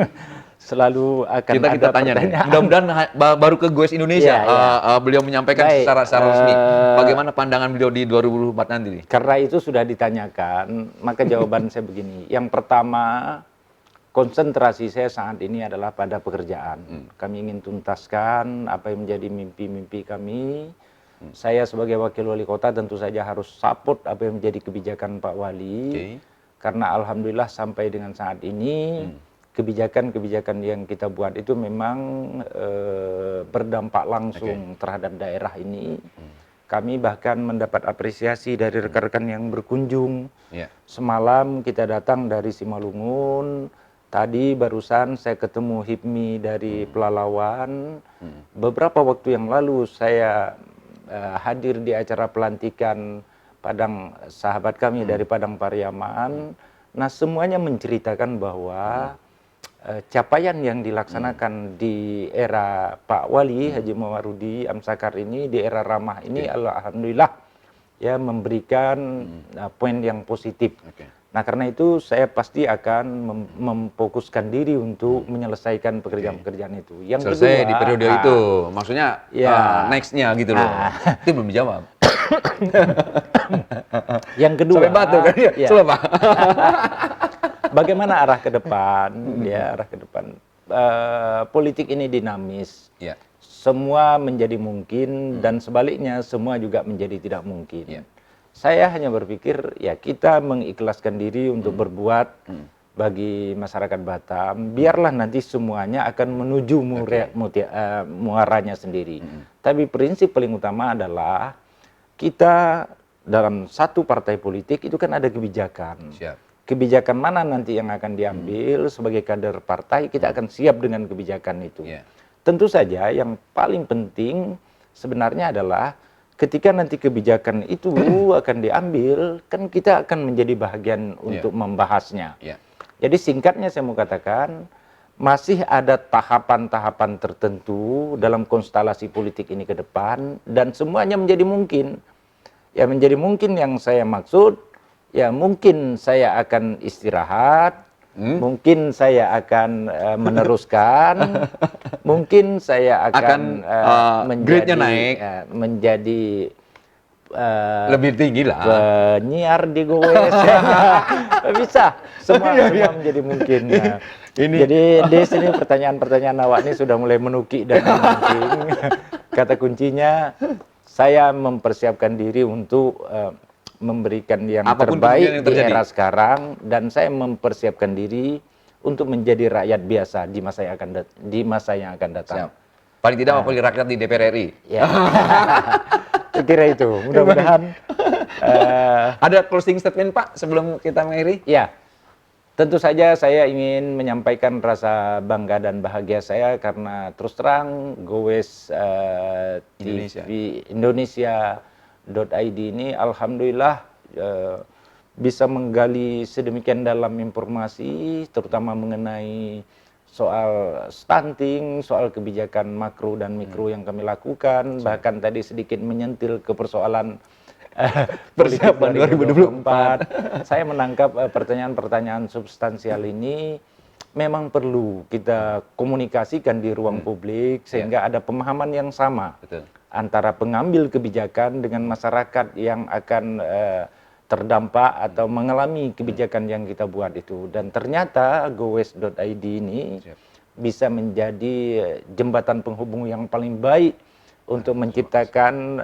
selalu akan Kita ada tanya nih. pertanyaan. Mudah-mudahan baru ke Goes Indonesia Iya, beliau menyampaikan Baik, secara resmi bagaimana pandangan beliau di 2024 nanti nih. Karena itu sudah ditanyakan, maka jawaban saya begini. Yang pertama, konsentrasi saya saat ini adalah pada pekerjaan. Kami ingin tuntaskan apa yang menjadi mimpi-mimpi kami. Saya sebagai wakil wali kota tentu saja harus support apa yang menjadi kebijakan Pak Wali. Oke. Karena alhamdulillah sampai dengan saat ini kebijakan-kebijakan yang kita buat itu memang berdampak langsung terhadap daerah ini. Kami bahkan mendapat apresiasi dari rekan-rekan yang berkunjung. Iya. Semalam kita datang dari Simalungun. Tadi barusan saya ketemu HIPMI dari Pelalawan. Beberapa waktu yang lalu saya hadir di acara pelantikan sahabat kami dari Padang Pariaman. Nah, semuanya menceritakan bahwa capaian yang dilaksanakan di era Pak Wali Haji Mawarudi Amsakar ini, di era ramah ini, alhamdulillah ya memberikan poin yang positif. Nah, karena itu saya pasti akan memfokuskan diri untuk menyelesaikan pekerjaan-pekerjaan itu. Yang Selesai kedua, di periode itu, maksudnya next-nya gitu loh. Itu belum dijawab. Yang kedua, Sampai batuk kan? ya, Coba, Pak. bagaimana arah ke depan? Ya, arah ke depan. Politik ini dinamis. Ya. Semua menjadi mungkin dan sebaliknya semua juga menjadi tidak mungkin. Ya. Saya hanya berpikir ya kita mengikhlaskan diri untuk berbuat bagi masyarakat Batam. Biarlah nanti semuanya akan menuju muaranya sendiri. Tapi prinsip paling utama adalah kita dalam satu partai politik itu kan ada kebijakan. Siap. Kebijakan mana nanti yang akan diambil sebagai kader partai, kita akan siap dengan kebijakan itu. Yeah. Tentu saja yang paling penting sebenarnya adalah ketika nanti kebijakan itu akan diambil, kan kita akan menjadi bahagian untuk membahasnya. Yeah. Jadi singkatnya saya mau katakan, masih ada tahapan-tahapan tertentu dalam konstelasi politik ini ke depan, dan semuanya menjadi mungkin. Ya, menjadi mungkin yang saya maksud, ya mungkin saya akan istirahat, mungkin saya akan meneruskan, mungkin saya akan grade-nya naik, menjadi lebih tinggi lah. penyiar di Goes. Bisa, semua menjadi mungkin. Nah, jadi di sini pertanyaan-pertanyaan awak ini sudah mulai menukik dan memancing. Kata kuncinya, saya mempersiapkan diri untuk memberikan yang Apapun terbaik yang di terjadi. era sekarang, dan saya mempersiapkan diri untuk menjadi rakyat biasa di masa yang akan datang. Siap. Paling tidak mewakili rakyat di DPR RI. Ya. Kira itu. Mudah-mudahan Ada closing statement Pak sebelum kita mengakhiri? ya, tentu saja saya ingin menyampaikan rasa bangga dan bahagia saya karena terus terang Gowes Indonesia. TV Indonesia.id ini alhamdulillah bisa menggali sedemikian dalam informasi terutama mengenai soal stunting, soal kebijakan makro dan mikro yang kami lakukan, bahkan tadi sedikit menyentil ke persoalan Persiapan 2024. Saya menangkap pertanyaan-pertanyaan substansial ini memang perlu kita komunikasikan di ruang publik sehingga ada pemahaman yang sama Betul. antara pengambil kebijakan dengan masyarakat yang akan terdampak atau mengalami kebijakan yang kita buat itu. Dan ternyata gowes.id ini bisa menjadi jembatan penghubung yang paling baik untuk menciptakan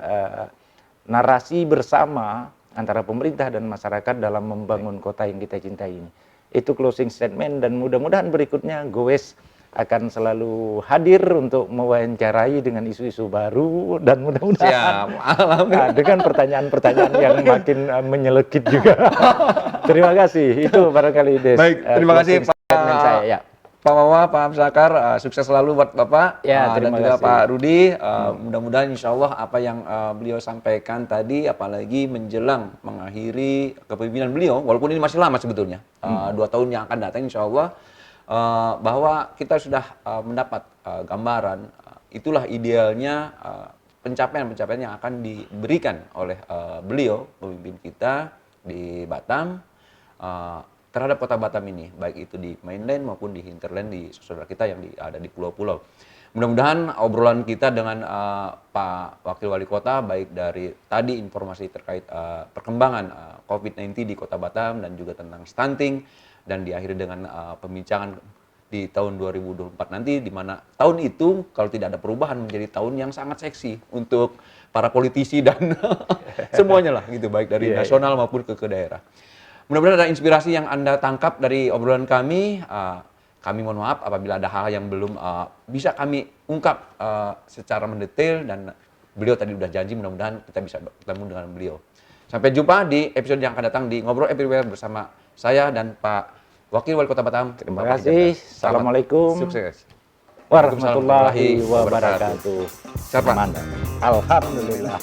narasi bersama antara pemerintah dan masyarakat dalam membangun kota yang kita cintai ini. Itu closing statement dan mudah-mudahan berikutnya Gowes akan selalu hadir untuk mewawancarai dengan isu-isu baru dan mudah-mudahan dengan pertanyaan-pertanyaan yang makin menyelekit juga. Terima kasih. Itu barangkali Des. Baik, terima kasih closing statement saya, ya. Pak Wawa, Pak Hamsakar, sukses selalu buat Bapak Ya, dan terima juga kasih. Pak Rudi. Mudah-mudahan insya Allah apa yang beliau sampaikan tadi, apalagi menjelang mengakhiri kepemimpinan beliau, walaupun ini masih lama sebetulnya, 2 tahun yang akan datang insya Allah, bahwa kita sudah mendapat gambaran, itulah idealnya pencapaian-pencapaian yang akan diberikan oleh beliau, pemimpin kita di Batam, terhadap kota Batam ini, baik itu di mainland maupun di hinterland di saudara kita yang ada di pulau-pulau. Mudah-mudahan obrolan kita dengan Pak Wakil Wali Kota, baik dari tadi informasi terkait perkembangan COVID-19 di kota Batam dan juga tentang stunting, dan diakhiri dengan pembincangan di tahun 2024 nanti, di mana tahun itu kalau tidak ada perubahan menjadi tahun yang sangat seksi untuk para politisi dan semuanya lah gitu, baik dari nasional maupun ke daerah. Mudah-mudahan ada inspirasi yang Anda tangkap dari obrolan kami. Kami mohon maaf apabila ada hal yang belum bisa kami ungkap secara mendetail, dan beliau tadi udah janji mudah-mudahan kita bisa bertemu dengan beliau. Sampai jumpa di episode yang akan datang di Ngobrol Everywhere bersama saya dan Pak Wakil Wali Kota Batam. Terima kasih. Assalamualaikum Sukses. warahmatullahi wabarakatuh. Siapa? Alhamdulillah.